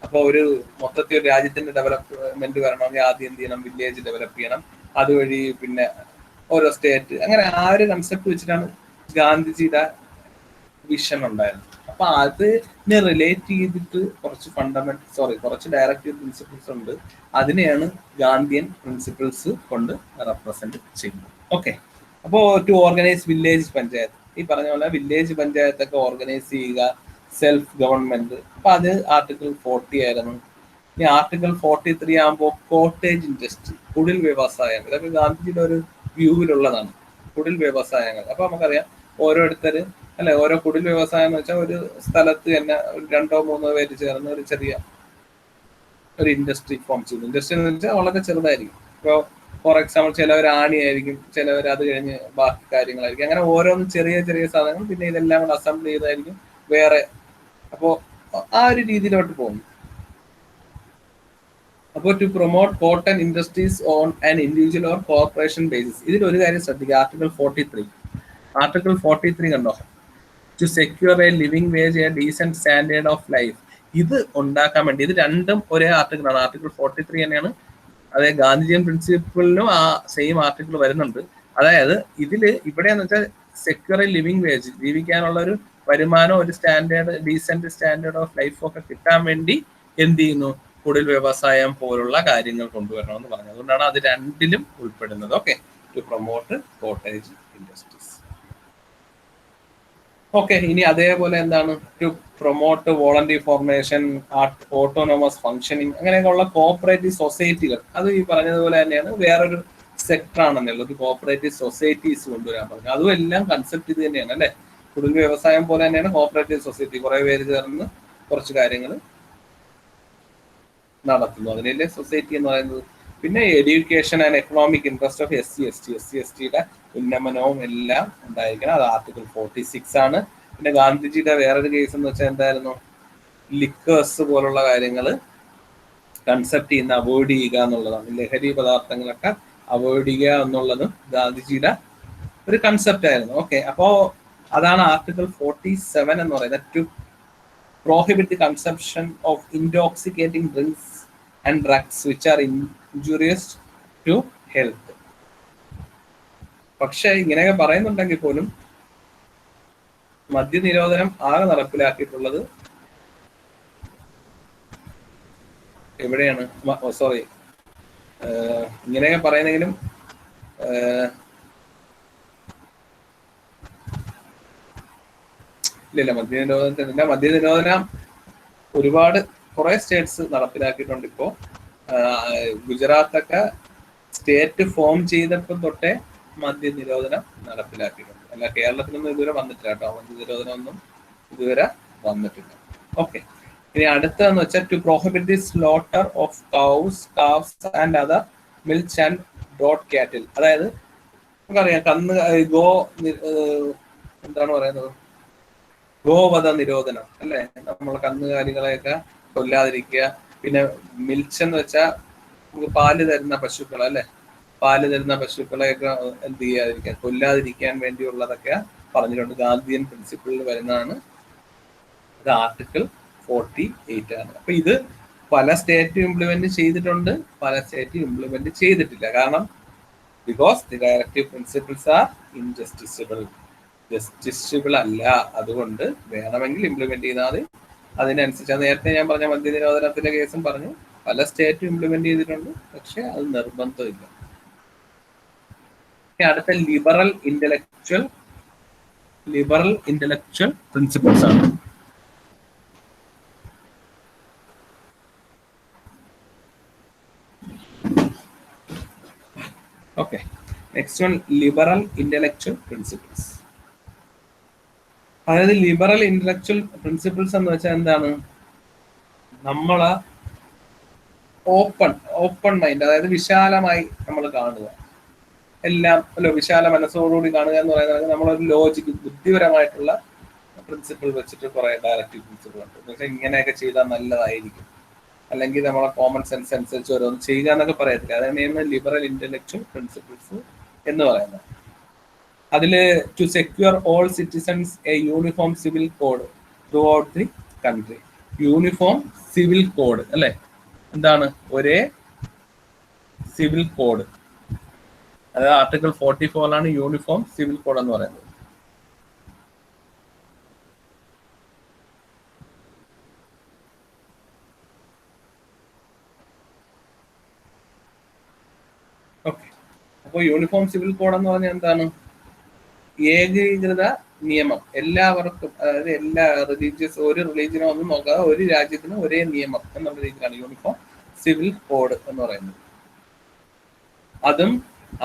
അപ്പൊ ഒരു മൊത്തത്തിൽ ഒരു രാജ്യത്തിന്റെ ഡെവലപ്മെന്റ് വരണമെങ്കിൽ ആദ്യം എന്ത് ചെയ്യണം? വില്ലേജ് ഡെവലപ്പ് ചെയ്യണം. അതുവഴി പിന്നെ ഓരോ സ്റ്റേറ്റ്, അങ്ങനെ ആ ഒരു കൺസെപ്റ്റ് വെച്ചിട്ടാണ് ഗാന്ധിജിയുടെ വിഷൻ ഉണ്ടായിരുന്നു. അപ്പൊ അതിനെ റിലേറ്റ് ചെയ്തിട്ട് കുറച്ച് ഡയറക്റ്റീവ് പ്രിൻസിപ്പിൾസ് ഉണ്ട്. അതിനെയാണ് ഗാന്ധിയൻ പ്രിൻസിപ്പിൾസ് കൊണ്ട് റെപ്രസെന്റ് ചെയ്യുന്നത്. ഓക്കെ, അപ്പോ ടു ഓർഗനൈസ് വില്ലേജ് പഞ്ചായത്ത്, ഈ പറഞ്ഞ പോലെ വില്ലേജ് പഞ്ചായത്തൊക്കെ ഓർഗനൈസ് ചെയ്യുക, സെൽഫ് ഗവൺമെന്റ്. അപ്പൊ അത് ആർട്ടിക്കിൾ 40 ആയിരുന്നു. ഇനി ആർട്ടിക്കിൾ 43 ആകുമ്പോൾ കോട്ടേജ് ഇൻഡസ്ട്രി, കുടിൽ വ്യവസായം. ഇതൊക്കെ ഗാന്ധിജിയുടെ ഒരു വ്യൂവിലുള്ളതാണ്, കുടിൽ വ്യവസായങ്ങൾ. അപ്പൊ നമുക്കറിയാം ഓരോരുത്തര് അല്ലെ, ഓരോ കുടിൽ വ്യവസായം എന്ന് വെച്ചാൽ ഒരു സ്ഥലത്ത് തന്നെ 2-3 പേര് ചേർന്ന് ഒരു ചെറിയ ഒരു ഇൻഡസ്ട്രി ഫോം ചെയ്യുന്നു. ഇൻഡസ്ട്രി എന്ന് വെച്ചാൽ വളരെ ചെറുതായിരിക്കും. ഇപ്പോൾ ഫോർ എക്സാമ്പിൾ ചിലവർ ആണിയായിരിക്കും, ചിലവർ അത് കഴിഞ്ഞ് ബാക്കി കാര്യങ്ങളായിരിക്കും. അങ്ങനെ ഓരോന്നും ചെറിയ ചെറിയ സാധനങ്ങൾ, പിന്നെ ഇതെല്ലാം കൂടെ അസംബിൾ ചെയ്തായിരിക്കും വേറെ. അപ്പോ ആ ഒരു രീതിയിലോട്ട് പോകുന്നു. അപ്പോൾ to promote cotton industries on an individual or corporation basis. ഇതിൽ ഒരു കാര്യം ശ്രദ്ധിക്കുക, ആർട്ടിക്കിൾ 43 കണ്ടോ? To secure a living wage, a decent standard of life. ഇത് ഉണ്ടാക്കാൻ വേണ്ടി, ഇത് രണ്ടും ഒരേ ആർട്ടിക്കിളാണ്. ആർട്ടിക്കിൾ 43 തന്നെയാണ്. അതായത് ഗാന്ധിജിയൻ പ്രിൻസിപ്പിളിനും ആ സെയിം ആർട്ടിക്കിൾ വരുന്നുണ്ട്. അതായത് ഇവിടെയെന്ന് വെച്ചാൽ സെക്യൂർ എ ലിവിംഗ് വേജ്, ജീവിക്കാനുള്ള ഒരു വരുമാനം, ഒരു ഡീസെന്റ് സ്റ്റാൻഡേർഡ് ഓഫ് ലൈഫ് ഒക്കെ കിട്ടാൻ വേണ്ടി എന്ത് ചെയ്യുന്നു? കുടിൽ വ്യവസായം പോലുള്ള കാര്യങ്ങൾ കൊണ്ടുവരണമെന്ന് പറഞ്ഞു. അതുകൊണ്ടാണ് അത് രണ്ടിലും ഉൾപ്പെടുന്നത്. Okay, to promote cottage industries. Okay, ഇനി അതേപോലെ എന്താണ്? To promote voluntary formation, autonomous functioning, അങ്ങനെയൊക്കെയുള്ള കോഓപ്പറേറ്റീവ് സൊസൈറ്റികൾ. അത് ഈ പറഞ്ഞതുപോലെ തന്നെയാണ്, വേറൊരു സെക്ടർ ആണെന്നുള്ളത്. കോഓപ്പറേറ്റീവ് സൊസൈറ്റീസ് കൊണ്ടുവരാൻ പറഞ്ഞു. അതും എല്ലാം കൺസെപ്റ്റ് ഇത് തന്നെയാണ് അല്ലെ. കുടിൽ വ്യവസായം പോലെ തന്നെയാണ് കോഓപ്പറേറ്റീവ് സൊസൈറ്റി, കുറെ പേര് ചേർന്ന് കുറച്ച് കാര്യങ്ങൾ നടത്തുന്നു. അതിനല്ലേ സൊസൈറ്റി എന്ന് പറയുന്നത്. പിന്നെ education and economic interest of SC/ST ഉന്നമനവും എല്ലാം ഉണ്ടായിരിക്കണം. അത് ആർട്ടിക്കിൾ 46 ആണ്. പിന്നെ ഗാന്ധിജിയുടെ വേറൊരു കേസ് എന്ന് വെച്ചാൽ എന്തായിരുന്നു? ലിക്കേഴ്സ് പോലുള്ള കാര്യങ്ങൾ കൺസെപ്റ്റ് ചെയ്യുന്ന അവോയ്ഡ് ചെയ്യുക എന്നുള്ളതാണ്. ലഹരി പദാർത്ഥങ്ങളൊക്കെ അവോയ്ഡ് ചെയ്യുക എന്നുള്ളതും ഗാന്ധിജിയുടെ ഒരു കൺസെപ്റ്റ് ആയിരുന്നു. ഓക്കെ, അപ്പോ അതാണ് ആർട്ടിക്കിൾ 47 എന്ന് പറയുന്നത്. To prohibit the consumption of intoxicating drinks and drugs which are injurious to health. പക്ഷെ ഇങ്ങനെയൊക്കെ പറയുന്നുണ്ടെങ്കിൽ പോലും മദ്യനിരോധനം ആകെ നടപ്പിലാക്കിയിട്ടുള്ളത് എവിടെയാണ്? സോറി, ഇങ്ങനെയൊക്കെ പറയുന്നെങ്കിലും ഇല്ല, മദ്യനിരോധനം ഒരുപാട് കുറെ സ്റ്റേറ്റ്സ് നടപ്പിലാക്കിയിട്ടുണ്ട്. ഇപ്പോ ഗുജറാത്തൊക്കെ സ്റ്റേറ്റ് ഫോം ചെയ്തപ്പോൾ തൊട്ടേ മദ്യനിരോധനം നടപ്പിലാക്കിയിട്ടുണ്ട്. അല്ല, കേരളത്തിലൊന്നും ഇതുവരെ വന്നിട്ടില്ല കേട്ടോ, മദ്യനിരോധനം ഒന്നും ഇതുവരെ വന്നിട്ടില്ല. ഓക്കെ, ഇനി അടുത്തതെന്ന് വെച്ചാൽ to prohibit the slaughter of cows, calves and other milk and ഡോട്ട് കാറ്റിൽ. അതായത് നമുക്കറിയാം എന്താണ് പറയുന്നത്, ഗോവധ നിരോധനം അല്ലെ, നമ്മൾ കന്നുകാലികളെയൊക്കെ കൊല്ലാതിരിക്കുക. പിന്നെ മിൽച്ച് എന്ന് വെച്ചാൽ നമുക്ക് പാല് തരുന്ന പശുക്കൾ അല്ലെ, പാല് തരുന്ന പശുക്കളെയൊക്കെ എന്ത് ചെയ്യാതിരിക്കാൻ, കൊല്ലാതിരിക്കാൻ വേണ്ടിയുള്ളതൊക്കെ പറഞ്ഞിട്ടുണ്ട്. ഗാന്ധിയൻ പ്രിൻസിപ്പിളിൽ വരുന്നതാണ്. ഇത് ആർട്ടിക്കിൾ 48 ആണ്. അപ്പൊ ഇത് പല സ്റ്റേറ്റും ഇംപ്ലിമെന്റ് ചെയ്തിട്ടുണ്ട്, പല സ്റ്റേറ്റും ഇംപ്ലിമെന്റ് ചെയ്തിട്ടില്ല. കാരണം because the directive principles are injusticiable, justiciable അല്ല. അതുകൊണ്ട് വേണമെങ്കിൽ ഇംപ്ലിമെന്റ് ചെയ്താൽ മതി. അതിനനുസരിച്ച് നേരത്തെ ഞാൻ പറഞ്ഞ മദ്യനിരോധനത്തിന്റെ കേസും പറഞ്ഞു, പല സ്റ്റേറ്റും ഇംപ്ലിമെന്റ് ചെയ്തിട്ടുണ്ട്, പക്ഷെ അത് നിർബന്ധമില്ല. അടുത്ത ലിബറൽ ഇന്റലക്ച്വൽ പ്രിൻസിപ്പിൾസ് ആണ്. Okay, next one liberal intellectual principles. അതായത് ലിബറൽ ഇന്റലക്ച്വൽ പ്രിൻസിപ്പിൾസ് എന്ന് വെച്ചാൽ എന്താണ്, നമ്മളെ ഓപ്പൺ മൈൻഡ്, അതായത് വിശാലമായി നമ്മൾ കാണുക, എല്ലാം വിശാല മനസ്സോടുകൂടി കാണുക എന്ന് പറയുന്നത് നമ്മളൊരു ലോജിക്ക്, ബുദ്ധിപരമായിട്ടുള്ള പ്രിൻസിപ്പിൾ വെച്ചിട്ട് കുറെ ഡയറക്റ്റീവ് പ്രിൻസിപ്പിൾ ഉണ്ട്. എന്ന് വെച്ചാൽ ഇങ്ങനെയൊക്കെ ചെയ്താൽ നല്ലതായിരിക്കും, അല്ലെങ്കിൽ നമ്മളെ കോമൺ സെൻസ് അനുസരിച്ച് ഓരോന്ന് ചെയ്യുക എന്നൊക്കെ പറയത്തില്ല. അതാണ് ലിബറൽ ഇന്റലക്ച്വൽ പ്രിൻസിപ്പിൾസ് എന്ന് പറയുന്നത്. അതില് to secure all citizens a uniform civil code throughout the country. Uniform civil code അല്ലെ, എന്താണ് ഒരേ സിവിൽ കോഡ്. അതായത് ആർട്ടിക്കിൾ 44 യൂണിഫോം സിവിൽ കോഡ് എന്ന് പറയുന്നത്. ഓക്കെ, അപ്പോൾ യൂണിഫോം സിവിൽ കോഡ് എന്ന് പറഞ്ഞാൽ എന്താണ്, ഏകീകൃത നിയമം എല്ലാവർക്കും, അതായത് എല്ലാ ഒരു റിലീജിയനോ ഒന്നും നോക്കാതെ ഒരു രാജ്യത്തിനും ഒരേ നിയമം എന്നുള്ള രീതിയിലാണ് യൂണിഫോം സിവിൽ കോഡ് എന്ന് പറയുന്നത്. അതും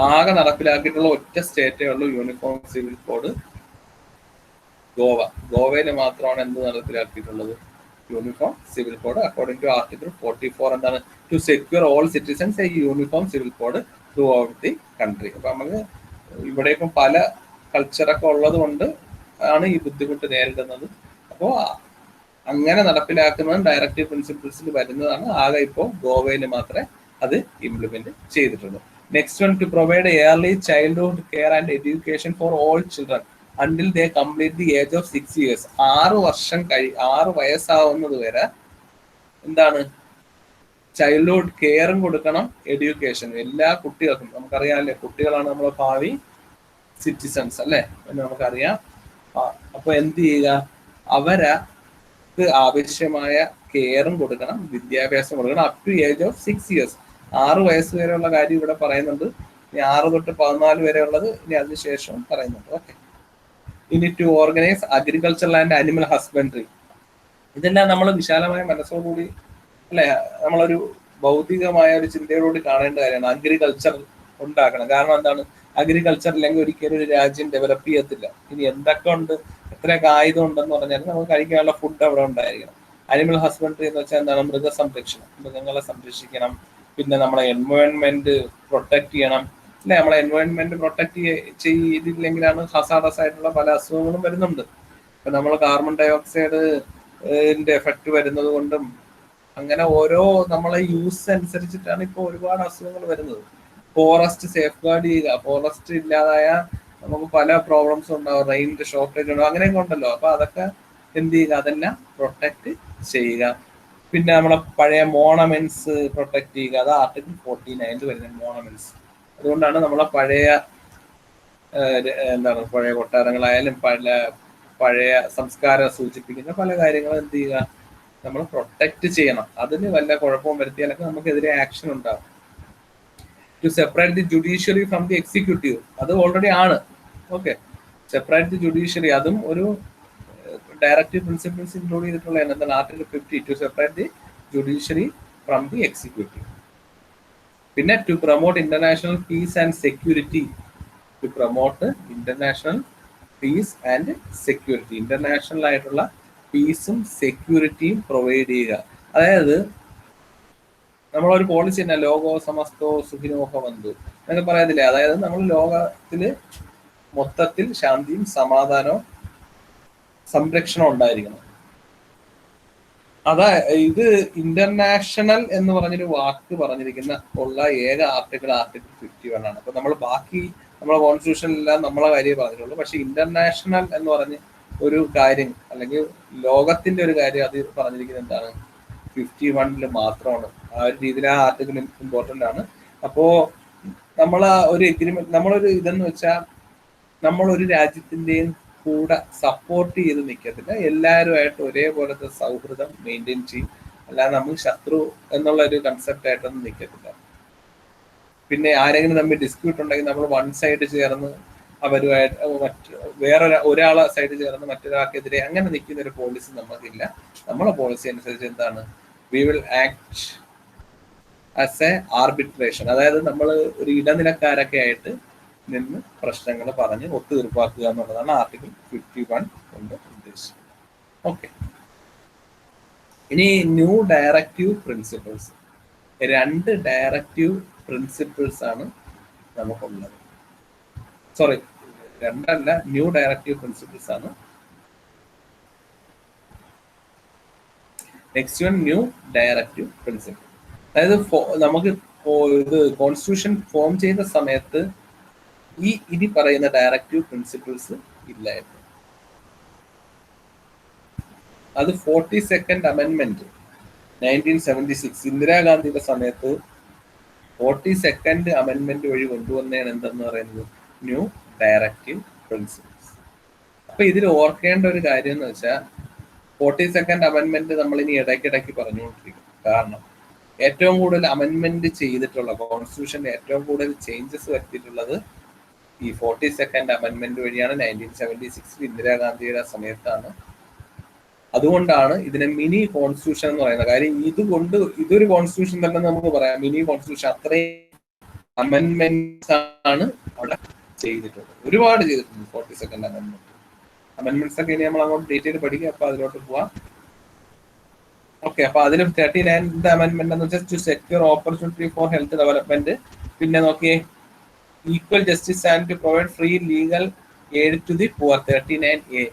ആകെ നടപ്പിലാക്കിയിട്ടുള്ള ഒറ്റ സ്റ്റേറ്റേ ഉള്ളൂ യൂണിഫോം സിവിൽ കോഡ്, ഗോവയിൽ മാത്രമാണ് എന്ത് നടപ്പിലാക്കിയിട്ടുള്ളത്, uniform civil code. According to article 44 എന്താണ്, to secure all citizens a uniform civil code throughout the country. അപ്പൊ നമുക്ക് ഇവിടെ ഇപ്പം പല കൾച്ചറൊക്കെ ഉള്ളത് കൊണ്ട് ആണ് ഈ ബുദ്ധിമുട്ട് നേരിടുന്നത്. അപ്പോൾ അങ്ങനെ നടപ്പിലാക്കുന്നതും ഡയറക്റ്റീവ് പ്രിൻസിപ്പിൾസിൽ വരുന്നതാണ്. ആകെ ഇപ്പോൾ ഗോവയിൽ മാത്രമേ അത് ഇംപ്ലിമെന്റ് ചെയ്തിട്ടുള്ളൂ. Next one two provide early childhood care and education for all children until they complete the age of 6 years. 6 വയസ്സാവുന്നത് വരെ എന്താണ്, ചൈൽഡ്ഹുഡ് കെയറും കൊടുക്കണം, എഡ്യൂക്കേഷനും. എല്ലാ കുട്ടികൾക്കും, നമുക്കറിയാമല്ലേ, കുട്ടികളാണ് നമ്മളെ ഭാവി സിറ്റിസൺസ് അല്ലെ എന്ന് നമുക്കറിയാം. അപ്പൊ എന്ത് ചെയ്യുക, അവർക്ക് ആവശ്യമായ കെയറും കൊടുക്കണം, വിദ്യാഭ്യാസം കൊടുക്കണം, up to age of 6 years. 6 വയസ്സ് വരെയുള്ള കാര്യം ഇവിടെ പറയുന്നുണ്ട്. ഇനി 6 തൊട്ട് 14 വരെ ഉള്ളത് ഇനി അതിനുശേഷം പറയുന്നുണ്ട്. ഓക്കെ, ഇനി to organise agricultural and animal husbandry. ഇതെല്ലാം നമ്മൾ വിശാലമായ മനസ്സോടുകൂടി അല്ലെ, നമ്മളൊരു ഭൗതികമായ ഒരു ചിന്തയോടുകൂടി കാണേണ്ട കാര്യമാണ്. അഗ്രികൾച്ചർ ഉണ്ടാക്കണം. കാരണം എന്താണ്, അഗ്രികൾച്ചർ ഇല്ലെങ്കിൽ ഒരിക്കലും ഒരു രാജ്യം ഡെവലപ്പ് ചെയ്യത്തില്ല. ഇനി എന്തൊക്കെ ഉണ്ട്, എത്രയൊക്കെ ആയുധം ഉണ്ടെന്ന് പറഞ്ഞാൽ നമുക്ക് കഴിക്കാനുള്ള ഫുഡ് അവിടെ ഉണ്ടായിരിക്കണം. അനിമൽ ഹസ്ബൻഡറി എന്ന് വെച്ചാൽ എന്താണ്, മൃഗസംരക്ഷണം, മൃഗങ്ങളെ സംരക്ഷിക്കണം. പിന്നെ നമ്മളെ എൻവയോൺമെന്റ് പ്രൊട്ടക്ട് ചെയ്യണം അല്ലെ. നമ്മളെ എൻവയോൺമെന്റ് പ്രൊട്ടക്ട് ചെയ്തില്ലെങ്കിലാണ് ഹസാഡസ് ആയിട്ടുള്ള പല അസുഖങ്ങളും വരുന്നുണ്ട്. ഇപ്പൊ നമ്മൾ കാർബൺ ഡൈ ഓക്സൈഡിന്റെ എഫക്ട് വരുന്നത് കൊണ്ടും അങ്ങനെ ഓരോ നമ്മളെ യൂസ് അനുസരിച്ചിട്ടാണ് ഇപ്പോൾ ഒരുപാട് അസുഖങ്ങൾ വരുന്നത്. ഫോറസ്റ്റ് സേഫ് ഗാർഡ് ചെയ്യുക, ഫോറസ്റ്റ് ഇല്ലാതായ നമുക്ക് പല പ്രോബ്ലംസും ഉണ്ടാവും, റെയിനിന്റെ ഷോർട്ടേജ് ഉണ്ടാവും, അങ്ങനെയൊക്കെ ഉണ്ടല്ലോ. അപ്പൊ അതൊക്കെ എന്ത് ചെയ്യുക, അതെല്ലാം പ്രൊട്ടക്ട് ചെയ്യുക. പിന്നെ നമ്മളെ പഴയ മോണമെന്റ്സ് പ്രൊട്ടക്ട് ചെയ്യുക, അത് ആർട്ടിക്കിൾ 49 വരുന്നത് മോണമെന്റ്സ്. അതുകൊണ്ടാണ് നമ്മളെ പഴയ എന്താണ് പഴയ കൊട്ടാരങ്ങളായാലും പഴയ സംസ്കാരം സൂചിപ്പിക്കുന്ന പല കാര്യങ്ങളും എന്ത് ചെയ്യുക, നമ്മൾ പ്രൊട്ടക്ട് ചെയ്യണം. അതിന് വല്ല കുഴപ്പവും വരുത്തിയാലൊക്കെ നമുക്കെതിരെ ആക്ഷൻ ഉണ്ടാകും. To separate the judiciary from the executive, അത് ഓൾറെഡി ആണ്. ഓക്കെ, സെപ്പറേറ്റ് ദി ജുഡീഷ്യറി, അതും ഒരു ഡയറക്റ്റീവ് പ്രിൻസിപ്പിൾസ് ഇൻക്ലൂഡ് ചെയ്തിട്ടുള്ള എന്താണ് article 50, to separate the judiciary from the executive. പിന്നെ to promote international peace and security, to promote international peace and security, international ആയിട്ടുള്ള പീസും സെക്യൂരിറ്റിയും provide ചെയ്യുക. അതായത് നമ്മളൊരു പോളിസി തന്നെ, ലോകോ സമസ്തോ സുഖിനോ ഭവന്തു എന്നൊക്കെ പറയത്തില്ലേ. അതായത് നമ്മൾ ലോകത്തില് മൊത്തത്തിൽ ശാന്തിയും സമാധാനവും സംരക്ഷണം ഉണ്ടായിരിക്കണം. ഇത് ഇന്റർനാഷണൽ എന്ന് പറഞ്ഞൊരു വാക്ക് പറഞ്ഞിരിക്കുന്ന ഉള്ള ഏക ആർട്ടിക്കിൾ 51 ആണ്. അപ്പൊ നമ്മൾ ബാക്കി നമ്മളെ കോൺസ്റ്റിറ്റ്യൂഷനിലെല്ലാം നമ്മളെ കാര്യം പറഞ്ഞിട്ടുള്ളൂ. പക്ഷെ ഇന്റർനാഷണൽ എന്ന് പറഞ്ഞ് ഒരു കാര്യം, അല്ലെങ്കിൽ ലോകത്തിന്റെ ഒരു കാര്യം അത് പറഞ്ഞിരിക്കുന്നത് എന്താണ്, 51 മാത്രമാണ്. ആ ഒരു രീതിയിൽ ആ ആർട്ടിക്കിൾ ഇമ്പോർട്ടന്റ് ആണ്. അപ്പോ ഒരു എഗ്രിമെന്റ്, നമ്മളൊരു ഇതെന്ന് വെച്ചാൽ നമ്മളൊരു രാജ്യത്തിന്റെയും കൂടെ സപ്പോർട്ട് ചെയ്ത് നിൽക്കത്തില്ല, എല്ലാവരുമായിട്ട് ഒരേപോലത്തെ സൗഹൃദം മെയിൻറ്റെയിൻ ചെയ്യും. അല്ലാതെ നമ്മൾ ശത്രു എന്നുള്ള ഒരു കൺസെപ്റ്റ് ആയിട്ടൊന്നും നിൽക്കത്തില്ല. പിന്നെ ആരെങ്കിലും തമ്മിൽ ഡിസ്പ്യൂട്ട് ഉണ്ടെങ്കിൽ നമ്മൾ വൺ സൈഡ് ചേർന്ന് അവരുമായിട്ട് ഒരാളെ സൈഡ് ചേർന്ന് മറ്റൊരാൾക്കെതിരെ അങ്ങനെ നിൽക്കുന്ന ഒരു പോളിസി നമുക്കില്ല. നമ്മളെ പോളിസി അനുസരിച്ച് എന്താണ്, we will act as A arbitration, അതായത് നമ്മൾ ഒരു ഇടനിലക്കാരൊക്കെ ആയിട്ട് നിന്ന് പ്രശ്നങ്ങൾ പറഞ്ഞ് ഒത്തുതീർപ്പാക്കുക എന്നുള്ളതാണ് ആർട്ടിക്കിൾ 51 കൊണ്ട് ഉദ്ദേശിച്ചത്. ഓക്കെ, ഇനി new directive principles. 2 directive principles ആണ് നമുക്കുള്ളത്. സോറി, 2 അല്ല, ന്യൂ ഡയറക്റ്റീവ് പ്രിൻസിപ്പിൾസ് ആണ്. Next one, new directive principle. അതായത് നമുക്ക് ഇത് കോൺസ്റ്റിറ്റ്യൂഷൻ ഫോം ചെയ്ത സമയത്ത് ഇനി പറയുന്ന ഡയറക്റ്റീവ് പ്രിൻസിപ്പിൾസ് ഇല്ലായിരുന്നു. അത് 42nd അമെൻമെന്റ് 1976 ഇന്ദിരാഗാന്ധിയുടെ സമയത്ത് 42nd അമെൻമെന്റ് വഴി കൊണ്ടുവന്നതാണ് എന്തെന്ന് പറയുന്നത്, ന്യൂ ഡയറക്റ്റീവ് പ്രിൻസിപ്പിൾസ്. അപ്പൊ ഇതിൽ ഓർക്കേണ്ട ഒരു കാര്യം എന്ന് വെച്ചാൽ 42nd അമെൻമെന്റ് നമ്മൾ ഇനി ഇടയ്ക്കിടയ്ക്ക് പറഞ്ഞുകൊണ്ടിരിക്കും. കാരണം ഏറ്റവും കൂടുതൽ അമെൻമെന്റ് ചെയ്തിട്ടുള്ള, കോൺസ്റ്റിറ്റ്യൂഷന്റെ ഏറ്റവും കൂടുതൽ ചേഞ്ചസ് വരുത്തിയിട്ടുള്ളത് ഈ 42nd അമെൻമെന്റ് വഴിയാണ്. 1976 ഇന്ദിരാഗാന്ധിയുടെ സമയത്താണ്. അതുകൊണ്ടാണ് ഇതിനെ മിനി കോൺസ്റ്റിറ്റ്യൂഷൻ എന്ന് പറയുന്നത്. കാര്യം ഇതൊരു കോൺസ്റ്റിറ്റ്യൂഷൻ തന്നെ നമുക്ക് പറയാം, മിനി കോൺസ്റ്റിറ്റ്യൂഷൻ. അത്രയും അമെൻമെന്റ്സ് ആണ് അവിടെ ചെയ്തിട്ടുള്ളത്, ഒരുപാട് ചെയ്തിട്ടുണ്ട് 42nd അമെൻമെന്റ്സ് ഒക്കെ. ഇനി നമ്മൾ അങ്ങോട്ട് ഡീറ്റെയിൽ പഠിക്കുക, അപ്പൊ അതിലോട്ട് പോവാം. ഓക്കെ, അപ്പൊ അതിൽ 39th അമെൻമെന്റ് എന്ന് വെച്ചാൽ to secure opportunity for health development. പിന്നെ നോക്കിയേ, equal justice and to provide free legal aid to the poor 39A.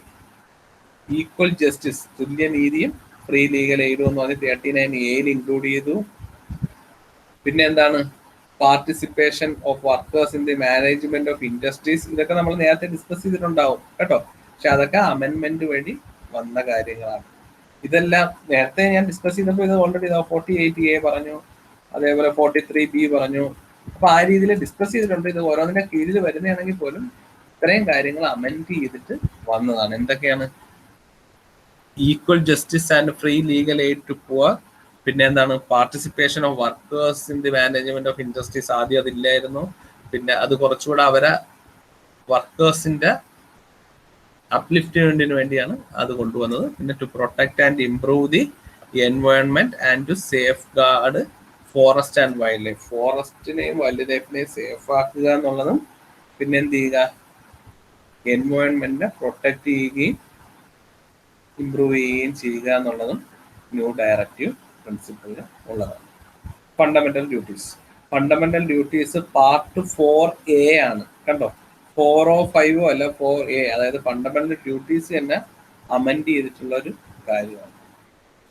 Equal justice, തുല്യനീതിയും ഫ്രീ ലീഗൽ എയ്ഡും എന്ന് പറഞ്ഞ് 39A ഇൻക്ലൂഡ് ചെയ്തു. പിന്നെ എന്താണ്, participation of workers in the management of industries. ഇതൊക്കെ നമ്മൾ നേരത്തെ ഡിസ്കസ് ചെയ്തിട്ടുണ്ടാവും കേട്ടോ, പക്ഷെ അതൊക്കെ അമെൻമെന്റ് വഴി വന്ന കാര്യങ്ങളാണ്. ഇതെല്ലാം നേരത്തെ ഞാൻ ഡിസ്കസ് ചെയ്തപ്പോൾ ഇത് ഓൾറെഡി 48A പറഞ്ഞു, അതേപോലെ 43B പറഞ്ഞു. അപ്പൊ ആ രീതിയിൽ ഡിസ്കസ് ചെയ്തിട്ടുണ്ട്. ഇത് ഓരോന്നിന്റെ കീഴിൽ വരുന്നതാണെങ്കിൽ പോലും ഇത്രയും കാര്യങ്ങൾ അമെൻഡ് ചെയ്തിട്ട് വന്നതാണ്. എന്തൊക്കെയാണ്, equal justice and free legal aid to poor. പിന്നെ എന്താണ്, participation of workers in the management of industries. ആദ്യം അതില്ലായിരുന്നു, പിന്നെ അത് കുറച്ചുകൂടെ അവരെ വർക്കേഴ്സിന്റെ അപ്ലിഫ്റ്റ്മെന്റിന് വേണ്ടിയാണ് അത് കൊണ്ടുവന്നത്. പിന്നെ to protect and improve the environment and to safeguard forest and wildlife. ഫോറസ്റ്റിനെയും വൈൽഡ് ലൈഫിനെയും സേഫ് ആക്കുക എന്നുള്ളതും, പിന്നെ എന്ത് ചെയ്യുക, എൻവയോൺമെന്റിനെ പ്രൊട്ടക്ട് ചെയ്യുകയും ഇംപ്രൂവ് ചെയ്യുകയും ചെയ്യുക എന്നുള്ളതും ന്യൂ ഡയറക്റ്റീവ് പ്രിൻസിപ്പിളിൽ ഉള്ളതാണ്. Fundamental duties. Fundamental duties part 4A ആണ് കണ്ടോ. 4 5 അല്ല, 4A. അതായത് ഫണ്ടമെന്റൽ ഡ്യൂട്ടീസ് തന്നെ അമെൻഡ് ചെയ്തിട്ടുള്ള ഒരു കാര്യമാണ്.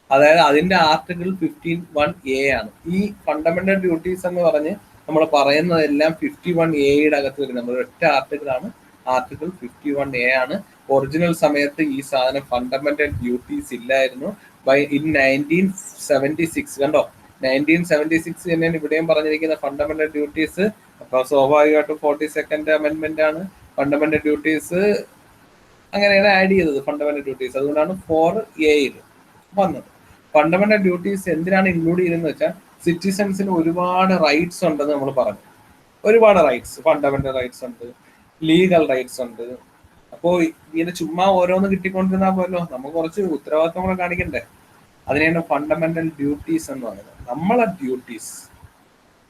അതായത് അതിന്റെ ആർട്ടിക്കിൾ 51A ആണ്. ഈ ഫണ്ടമെന്റൽ ഡ്യൂട്ടീസ് എന്ന് പറഞ്ഞ് നമ്മൾ പറയുന്നതെല്ലാം 51A അകത്ത് വരും. നമ്മൾ ഒറ്റ ആർട്ടിക്കിൾ ആണ്, ആർട്ടിക്കിൾ 51A ആണ്. ഒറിജിനൽ സമയത്ത് ഈ സാധനം ഫണ്ടമെന്റൽ ഡ്യൂട്ടീസ് ഇല്ലായിരുന്നു. ഇൻ 1976 കണ്ടോ, 1976 തന്നെയാണ് ഇവിടെയും പറഞ്ഞിരിക്കുന്ന ഫണ്ടമെന്റൽ ഡ്യൂട്ടീസ്. അപ്പൊ സ്വാഭാവികമായിട്ടും 42nd അമെന്റ്മെന്റ് ആണ് ഫണ്ടമെന്റൽ ഡ്യൂട്ടീസ് അങ്ങനെയാണ് ആഡ് ചെയ്തത് ഫണ്ടമെന്റൽ ഡ്യൂട്ടീസ്. അതുകൊണ്ടാണ് 4A വന്നത്. ഫണ്ടമെന്റൽ ഡ്യൂട്ടീസ് എന്തിനാണ് ഇൻക്ലൂഡ് ചെയ്തതെന്ന് വെച്ചാൽ സിറ്റിസൺസിന് ഒരുപാട് റൈറ്റ്സ് ഉണ്ടെന്ന് നമ്മൾ പറഞ്ഞു. ഒരുപാട് റൈറ്റ്സ്, ഫണ്ടമെന്റൽ റൈറ്റ്സ് ഉണ്ട്, ലീഗൽ റൈറ്റ്സ് ഉണ്ട്. അപ്പോൾ ഇങ്ങനെ ചുമ്മാ ഓരോന്ന് കിട്ടിക്കൊണ്ടിരുന്നാൽ പോലോ, നമുക്ക് കുറച്ച് ഉത്തരവാദിത്തങ്ങൾ കാണിക്കണ്ടേ. അതിനെയാണ് ഫണ്ടമെന്റൽ ഡ്യൂട്ടീസ് എന്ന് പറയുന്നത്. നമ്മളെ ഡ്യൂട്ടീസ്,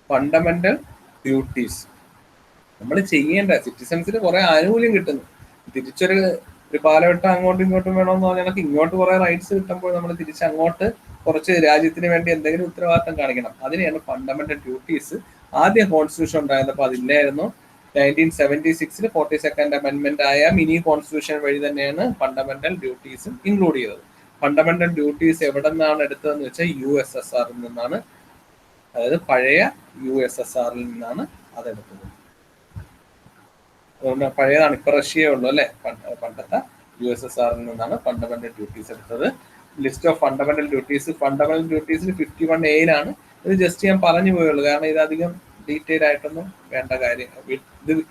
ഫണ്ടമെന്റൽ ഡ്യൂട്ടീസ് നമ്മൾ ചെയ്യേണ്ട, സിറ്റിസൺസിന് കുറെ ആനുകൂല്യം കിട്ടുന്നു. തിരിച്ചൊരു പാലവട്ടം അങ്ങോട്ടും ഇങ്ങോട്ടും വേണമെന്ന് പറഞ്ഞാൽ നമുക്ക് ഇങ്ങോട്ട് കുറെ റൈറ്റ്സ് കിട്ടുമ്പോൾ നമ്മൾ തിരിച്ച് അങ്ങോട്ട് കുറച്ച് രാജ്യത്തിന് വേണ്ടി എന്തെങ്കിലും ഉത്തരവാദിത്തം കാണിക്കണം. അതിനെയാണ് ഫണ്ടമെന്റൽ ഡ്യൂട്ടീസ്. ആദ്യം കോൺസ്റ്റിറ്റ്യൂഷൻ ഉണ്ടായിരുന്നപ്പോൾ അതില്ലായിരുന്നു. 1976 42nd അമെന്റ്മെന്റ് ആയ മിനി കോൺസ്റ്റിറ്റ്യൂഷൻ വഴി തന്നെയാണ് ഫണ്ടമെന്റൽ ഡ്യൂട്ടീസും ഇൻക്ലൂഡ് ചെയ്തത്. ഫണ്ടമെന്റൽ ഡ്യൂട്ടീസ് എവിടെ നിന്നാണ് എടുത്തതെന്ന് വെച്ചാൽ USSRൽ നിന്നാണ്, അതായത് പഴയ USSRൽ നിന്നാണ് അതെടുത്തത്. പഴയതാണ്, ഇപ്പൊ റഷ്യയേ ഉള്ളൂ അല്ലെ. പണ്ടത്തെ USSRൽ നിന്നാണ് ഫണ്ടമെന്റൽ ഡ്യൂട്ടീസ് എടുത്തത്. List of fundamental duties, fundamental ഡ്യൂട്ടീസിൽ 51A ഇത് ജസ്റ്റ് ഞാൻ പറഞ്ഞു പോയുള്ളൂ, കാരണം ഇതധികം ഡീറ്റെയിൽ ആയിട്ടൊന്നും വേണ്ട കാര്യം.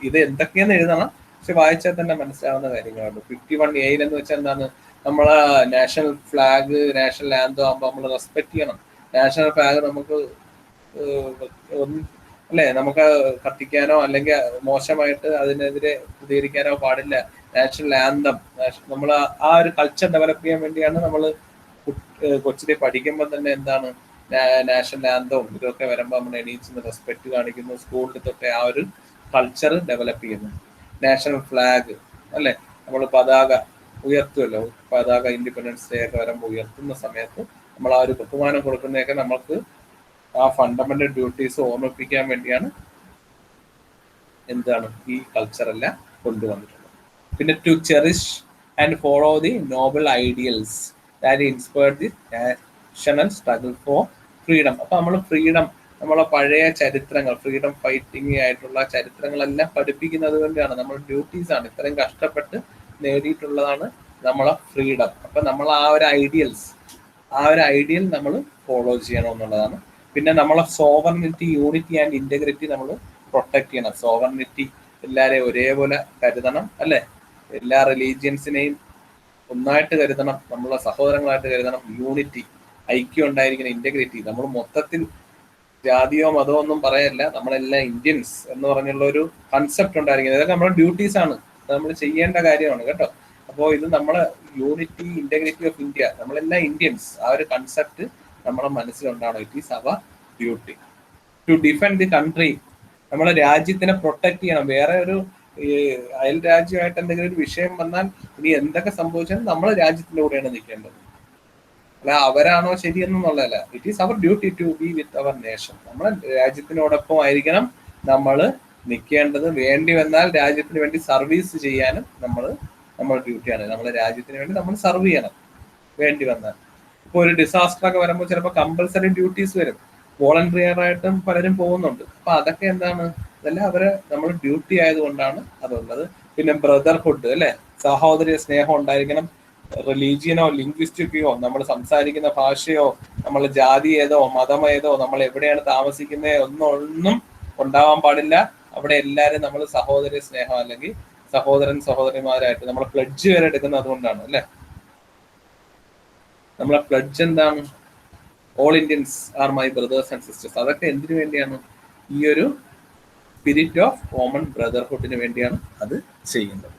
ഇത് എന്തൊക്കെയെന്ന് എഴുതണം, പക്ഷെ വായിച്ചാൽ തന്നെ മനസ്സിലാവുന്ന കാര്യങ്ങളുണ്ട്. 51A എന്ന് വെച്ചാൽ എന്താണ്, നമ്മളെ നാഷണൽ ഫ്ലാഗ്, നാഷണൽ ആന്തം ആകുമ്പോൾ നമ്മൾ റെസ്പെക്ട് ചെയ്യണം. നാഷണൽ ഫ്ലാഗ് നമുക്ക് അല്ലെ, നമുക്ക് കത്തിക്കാനോ അല്ലെങ്കിൽ മോശമായിട്ട് അതിനെതിരെ പ്രതികരിക്കാനോ പാടില്ല. നാഷണൽ ആന്തം, നമ്മൾ ആ ഒരു കൾച്ചർ ഡെവലപ്പ് ചെയ്യാൻ വേണ്ടിയാണ് നമ്മൾ കൊച്ചിലെ പഠിക്കുമ്പോൾ തന്നെ എന്താണ് നാഷണൽ ആന്തവും ഇതൊക്കെ വരുമ്പോൾ നമ്മൾ എണീച്ച് റെസ്പെക്ട് കാണിക്കുന്നു. സ്കൂളിൽ തൊട്ടേ ആ ഒരു കൾച്ചർ ഡെവലപ്പ് ചെയ്യുന്നു. നാഷണൽ ഫ്ലാഗ് അല്ലെ, നമ്മൾ പതാക ഉയർത്തുമല്ലോ, പതാക ഇൻഡിപെൻഡൻസ് ഡേ ഒക്കെ വരുമ്പോൾ ഉയർത്തുന്ന സമയത്ത് നമ്മൾ ആ ഒരു ബഹുമാനം കൊടുക്കുന്നതൊക്കെ നമുക്ക് ആ ഫണ്ടമെന്റൽ ഡ്യൂട്ടീസ് ഓർമ്മിപ്പിക്കാൻ വേണ്ടിയാണ് എന്താണ് ഈ കൾച്ചറെല്ലാം കൊണ്ടുവന്നിട്ടുള്ളത്. പിന്നെ to cherish and follow the noble ideals that inspired the national struggle for freedom. അപ്പൊ നമ്മൾ ഫ്രീഡം, നമ്മളെ പഴയ ചരിത്രങ്ങൾ, ഫ്രീഡം ഫൈറ്റിംഗ് ആയിട്ടുള്ള ചരിത്രങ്ങളെല്ലാം പഠിപ്പിക്കുന്നത് കൊണ്ടാണ്. നമ്മൾ ഡ്യൂട്ടീസ് ആണ്, ഇത്രയും കഷ്ടപ്പെട്ട് നേടിയിട്ടുള്ളതാണ് നമ്മളെ ഫ്രീഡം. അപ്പൊ നമ്മൾ ആ ഒരു ഐഡിയൽസ്, ആ ഒരു ഐഡിയൽ നമ്മൾ ഫോളോ ചെയ്യണം എന്നുള്ളതാണ്. പിന്നെ നമ്മളെ സോവർണിറ്റി, യൂണിറ്റി ആൻഡ് ഇന്റഗ്രിറ്റി നമ്മൾ പ്രൊട്ടക്ട് ചെയ്യണം. സോവർണിറ്റി എല്ലാവരെയും ഒരേപോലെ കരുതണം അല്ലെ, എല്ലാ റിലീജിയൻസിനെയും ഒന്നായിട്ട് കരുതണം, നമ്മളെ സഹോദരങ്ങളായിട്ട് കരുതണം. യൂണിറ്റി, ഐക്യം ഉണ്ടായിരിക്കണം. ഇന്റഗ്രിറ്റി, നമ്മൾ മൊത്തത്തിൽ ജാതിയോ മതമോ ഒന്നും പറയല്ല, നമ്മളെല്ലാം ഇന്ത്യൻസ് എന്ന് പറഞ്ഞുള്ള ഒരു കൺസെപ്റ്റ് ഉണ്ടായിരിക്കുന്നത്. ഇതൊക്കെ നമ്മുടെ ഡ്യൂട്ടീസ് ആണ്, നമ്മൾ ചെയ്യേണ്ട കാര്യമാണ് കേട്ടോ. അപ്പോൾ ഇത് നമ്മളെ യൂണിറ്റി, ഇന്റഗ്രിറ്റി ഓഫ് ഇന്ത്യ, നമ്മളെല്ലാം ഇന്ത്യൻസ്, ആ ഒരു കൺസെപ്റ്റ് നമ്മളെ മനസ്സിലുണ്ടാവണം. It is our duty to defend the country. നമ്മളെ രാജ്യത്തിനെ പ്രൊട്ടക്ട് ചെയ്യണം. വേറെ ഒരു അയൽ രാജ്യമായിട്ട് എന്തെങ്കിലും ഒരു വിഷയം വന്നാൽ ഇനി എന്തൊക്കെ സംഭവിച്ചാലും നമ്മളെ രാജ്യത്തിന്റെ കൂടെയാണ് നിൽക്കേണ്ടത്, അല്ല അവരാണോ ശരിയെന്നുള്ളതല്ല. It is our duty to be with our nation. നമ്മളെ രാജ്യത്തിനോടൊപ്പം ആയിരിക്കണം നമ്മൾ നിൽക്കേണ്ടത്. വേണ്ടി വന്നാൽ രാജ്യത്തിന് വേണ്ടി സർവീസ് ചെയ്യാനും നമ്മുടെ ഡ്യൂട്ടിയാണ്. നമ്മളെ രാജ്യത്തിന് വേണ്ടി നമ്മൾ സർവ് ചെയ്യണം വേണ്ടി വന്നാൽ. ഇപ്പോൾ ഒരു ഡിസാസ്റ്റർ ഒക്കെ വരുമ്പോൾ ചിലപ്പോൾ കമ്പൽസറി ഡ്യൂട്ടീസ് വരും, വോളണ്ടറി ആയിട്ടും പലരും പോകുന്നുണ്ട്. അപ്പൊ അതൊക്കെ എന്താണ്, ഇതെല്ലാം നമ്മൾ ഡ്യൂട്ടി ആയതുകൊണ്ടാണ് അതുള്ളത്. പിന്നെ ബ്രദർഹുഡ് അല്ലെ, സഹോദര സ്നേഹം ഉണ്ടായിരിക്കണം. റിലീജിയനോ ലിംഗ്വിസ്റ്റിക്കോ, നമ്മൾ സംസാരിക്കുന്ന ഭാഷയോ, നമ്മൾ ജാതി ഏതോ മതം ഏതോ, നമ്മൾ എവിടെയാണ് താമസിക്കുന്നത് ഒന്നും ഉണ്ടാവാൻ പാടില്ല. അവിടെ എല്ലാവരും നമ്മൾ സഹോദര സ്നേഹം അല്ലെങ്കിൽ സഹോദരന്മാരായിട്ട് നമ്മൾ പ്ലഡ്ജ് വരെ എടുക്കുന്നത് അതുകൊണ്ടാണ് അല്ലെ. നമ്മളെ പ്ലഡ്ജ് എന്താണ്, all Indians are my brothers and sisters. അതൊക്കെ എന്തിനു വേണ്ടിയാണ്, ഈ ഒരു സ്പിരിറ്റ് ഓഫ് കോമൺ ബ്രദർഹുഡിന് വേണ്ടിയാണ് അത് ചെയ്യുന്നത്.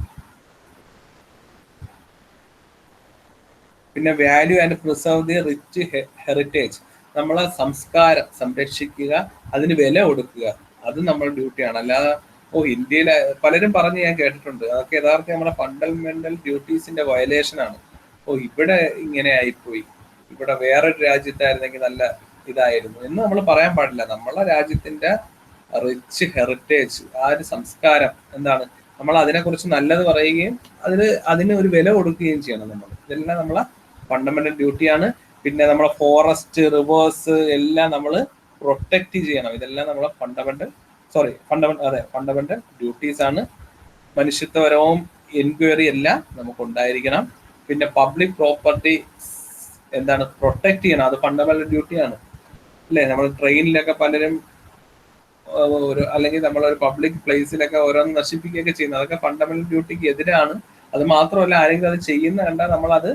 പിന്നെ value and preserve the rich heritage, നമ്മളെ സംസ്കാരം സംരക്ഷിക്കുക, അതിന് വില കൊടുക്കുക, അത് നമ്മുടെ ഡ്യൂട്ടിയാണ്. അല്ലാതെ ഇന്ത്യയിലെ പലരും പറഞ്ഞ് ഞാൻ കേട്ടിട്ടുണ്ട്, അതൊക്കെ യഥാർത്ഥം നമ്മുടെ ഫണ്ടമെന്റൽ ഡ്യൂട്ടീസിന്റെ വയലേഷൻ ആണ്. ഇവിടെ ഇങ്ങനെ ആയിപ്പോയി, ഇവിടെ വേറൊരു രാജ്യത്തായിരുന്നെങ്കിൽ നല്ല ഇതായിരുന്നു എന്ന് നമ്മൾ പറയാൻ പാടില്ല. നമ്മളെ രാജ്യത്തിന്റെ റിച്ച് ഹെറിറ്റേജ്, ആ ഒരു സംസ്കാരം എന്താണ്, നമ്മൾ അതിനെക്കുറിച്ച് നല്ലത് പറയുകയും അതിന് ഒരു വില കൊടുക്കുകയും ചെയ്യണം. ഇതെല്ലാം നമ്മളെ ഫണ്ടമെന്റൽ ഡ്യൂട്ടിയാണ്. പിന്നെ നമ്മളെ ഫോറസ്റ്റ്, റിവേഴ്സ് എല്ലാം നമ്മൾ പ്രൊട്ടക്ട് ചെയ്യണം. ഇതെല്ലാം നമ്മളെ ഫണ്ടമെന്റൽ ഡ്യൂട്ടീസ് ആണ്. മനുഷ്യത്വപരവും എൻക്വയറി എല്ലാം നമുക്ക് ഉണ്ടായിരിക്കണം. പിന്നെ പബ്ലിക് പ്രോപ്പർട്ടി എന്താണ് പ്രൊട്ടക്ട് ചെയ്യണം, അത് ഫണ്ടമെന്റൽ ഡ്യൂട്ടിയാണ് അല്ലേ. നമ്മൾ ട്രെയിനിലൊക്കെ പലരും ഒരു അല്ലെങ്കിൽ നമ്മളൊരു പബ്ലിക് പ്ലേസിലൊക്കെ ഓരോന്ന് നശിപ്പിക്കുകയൊക്കെ ചെയ്യുന്നത്, അതൊക്കെ ഫണ്ടമെന്റൽ ഡ്യൂട്ടിക്ക് എതിരാണ്. അത് മാത്രമല്ല, ആരെങ്കിലും അത് ചെയ്യുന്ന കണ്ടാൽ നമ്മൾ അത്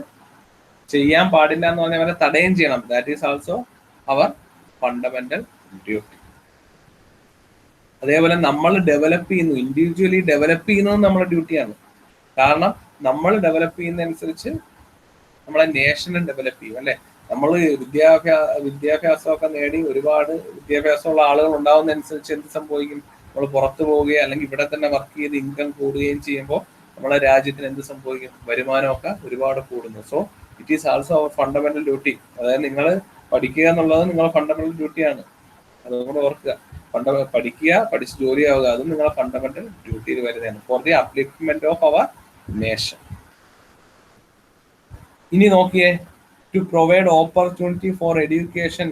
ചെയ്യാൻ പാടില്ല എന്ന് പറഞ്ഞാൽ അവരെ തടയുകയും ചെയ്യണം. That is also our fundamental duty. അതേപോലെ നമ്മൾ ഡെവലപ്പ് ചെയ്യുന്നു, ഇൻഡിവിജ്വലി ഡെവലപ്പ് ചെയ്യുന്നത് നമ്മുടെ ഡ്യൂട്ടിയാണ്. കാരണം നമ്മൾ ഡെവലപ്പ് ചെയ്യുന്നതനുസരിച്ച് നമ്മളെ നേഷനെ ഡെവലപ്പ് ചെയ്യും അല്ലെ. നമ്മൾ വിദ്യാഭ്യാസമൊക്കെ നേടി ഒരുപാട് വിദ്യാഭ്യാസമുള്ള ആളുകൾ ഉണ്ടാവുന്നതനുസരിച്ച് എന്ത് സംഭവിക്കും? നമ്മൾ പുറത്തു പോവുകയും അല്ലെങ്കിൽ ഇവിടെ തന്നെ വർക്ക് ചെയ്ത് ഇൻകം കൂടുകയും ചെയ്യുമ്പോൾ നമ്മളെ രാജ്യത്തിന് എന്ത് സംഭവിക്കും? വരുമാനമൊക്കെ ഒരുപാട് കൂടുന്നു. So it is also our fundamental duty. അതായത് നിങ്ങൾ പഠിക്കുക എന്നുള്ളത് നിങ്ങളുടെ ഫണ്ടമെന്റൽ ഡ്യൂട്ടിയാണ്. അതുകൊണ്ട് ഓർക്കുക, പഠിക്കുക, പഠിച്ച് ജോലിയാവുക, അതും നിങ്ങളുടെ ഫണ്ടമെന്റൽ ഡ്യൂട്ടിയിൽ വരുന്നതാണ്. For the upliftment of our nation. ഇനി നോക്കിയേ, to provide opportunity for education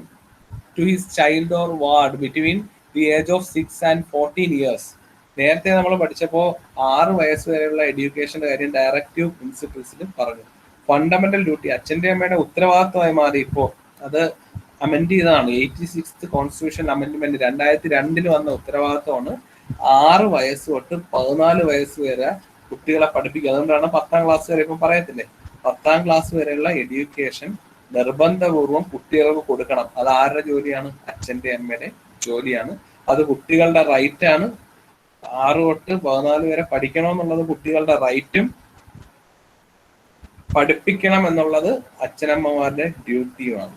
to his child or ward between the age of 6 and 14 years. നേരത്തെ നമ്മൾ പഠിച്ചപ്പോൾ 6 വയസ്സ് വരെയുള്ള എഡ്യൂക്കേഷന്റെ കാര്യം ഡയറക്റ്റീവ് പ്രിൻസിപ്പിൾസിൽ പറഞ്ഞു. ഫണ്ടമെന്റൽ ഡ്യൂട്ടി അച്ഛന്റെ അമ്മയുടെ ഉത്തരവാദിത്തമായി മാറി. ഇപ്പോൾ അത് അമെൻഡ് ചെയ്തതാണ്. 86th കോൺസ്റ്റിറ്റ്യൂഷൻ അമെൻഡ്മെന്റ് 2002 വന്ന ഉത്തരവാദിത്തമാണ് 6 വയസ്സ് തൊട്ട് 14 വയസ്സ് വരെ കുട്ടികളെ പഠിപ്പിക്കുക. അതുകൊണ്ടാണ് 10ാം ക്ലാസ് വരെ ഇപ്പം പറയത്തില്ലേ, 10ാം ക്ലാസ് വരെയുള്ള എഡ്യൂക്കേഷൻ നിർബന്ധപൂർവം കുട്ടികൾക്ക് കൊടുക്കണം. അത് ആരുടെ ജോലിയാണ്? അച്ഛന്റെ അമ്മയുടെ ജോലിയാണ്. അത് കുട്ടികളുടെ റൈറ്റ് ആണ്. 6 തൊട്ട് 14 വരെ പഠിക്കണമെന്നുള്ളത് കുട്ടികളുടെ റൈറ്റും പഠിപ്പിക്കണം എന്നുള്ളത് അച്ഛനമ്മമാരുടെ ഡ്യൂട്ടിയുമാണ്.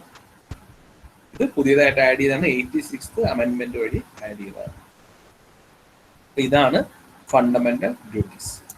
ഇത് പുതിയതായിട്ട് ആഡ് ചെയ്താണ്, 86th അമെൻഡ്മെന്റ് വഴി ആഡ് ചെയ്തതാണ്. ഇതാണ് ഫണ്ടമെന്റൽ ഡ്യൂട്ടീസ്.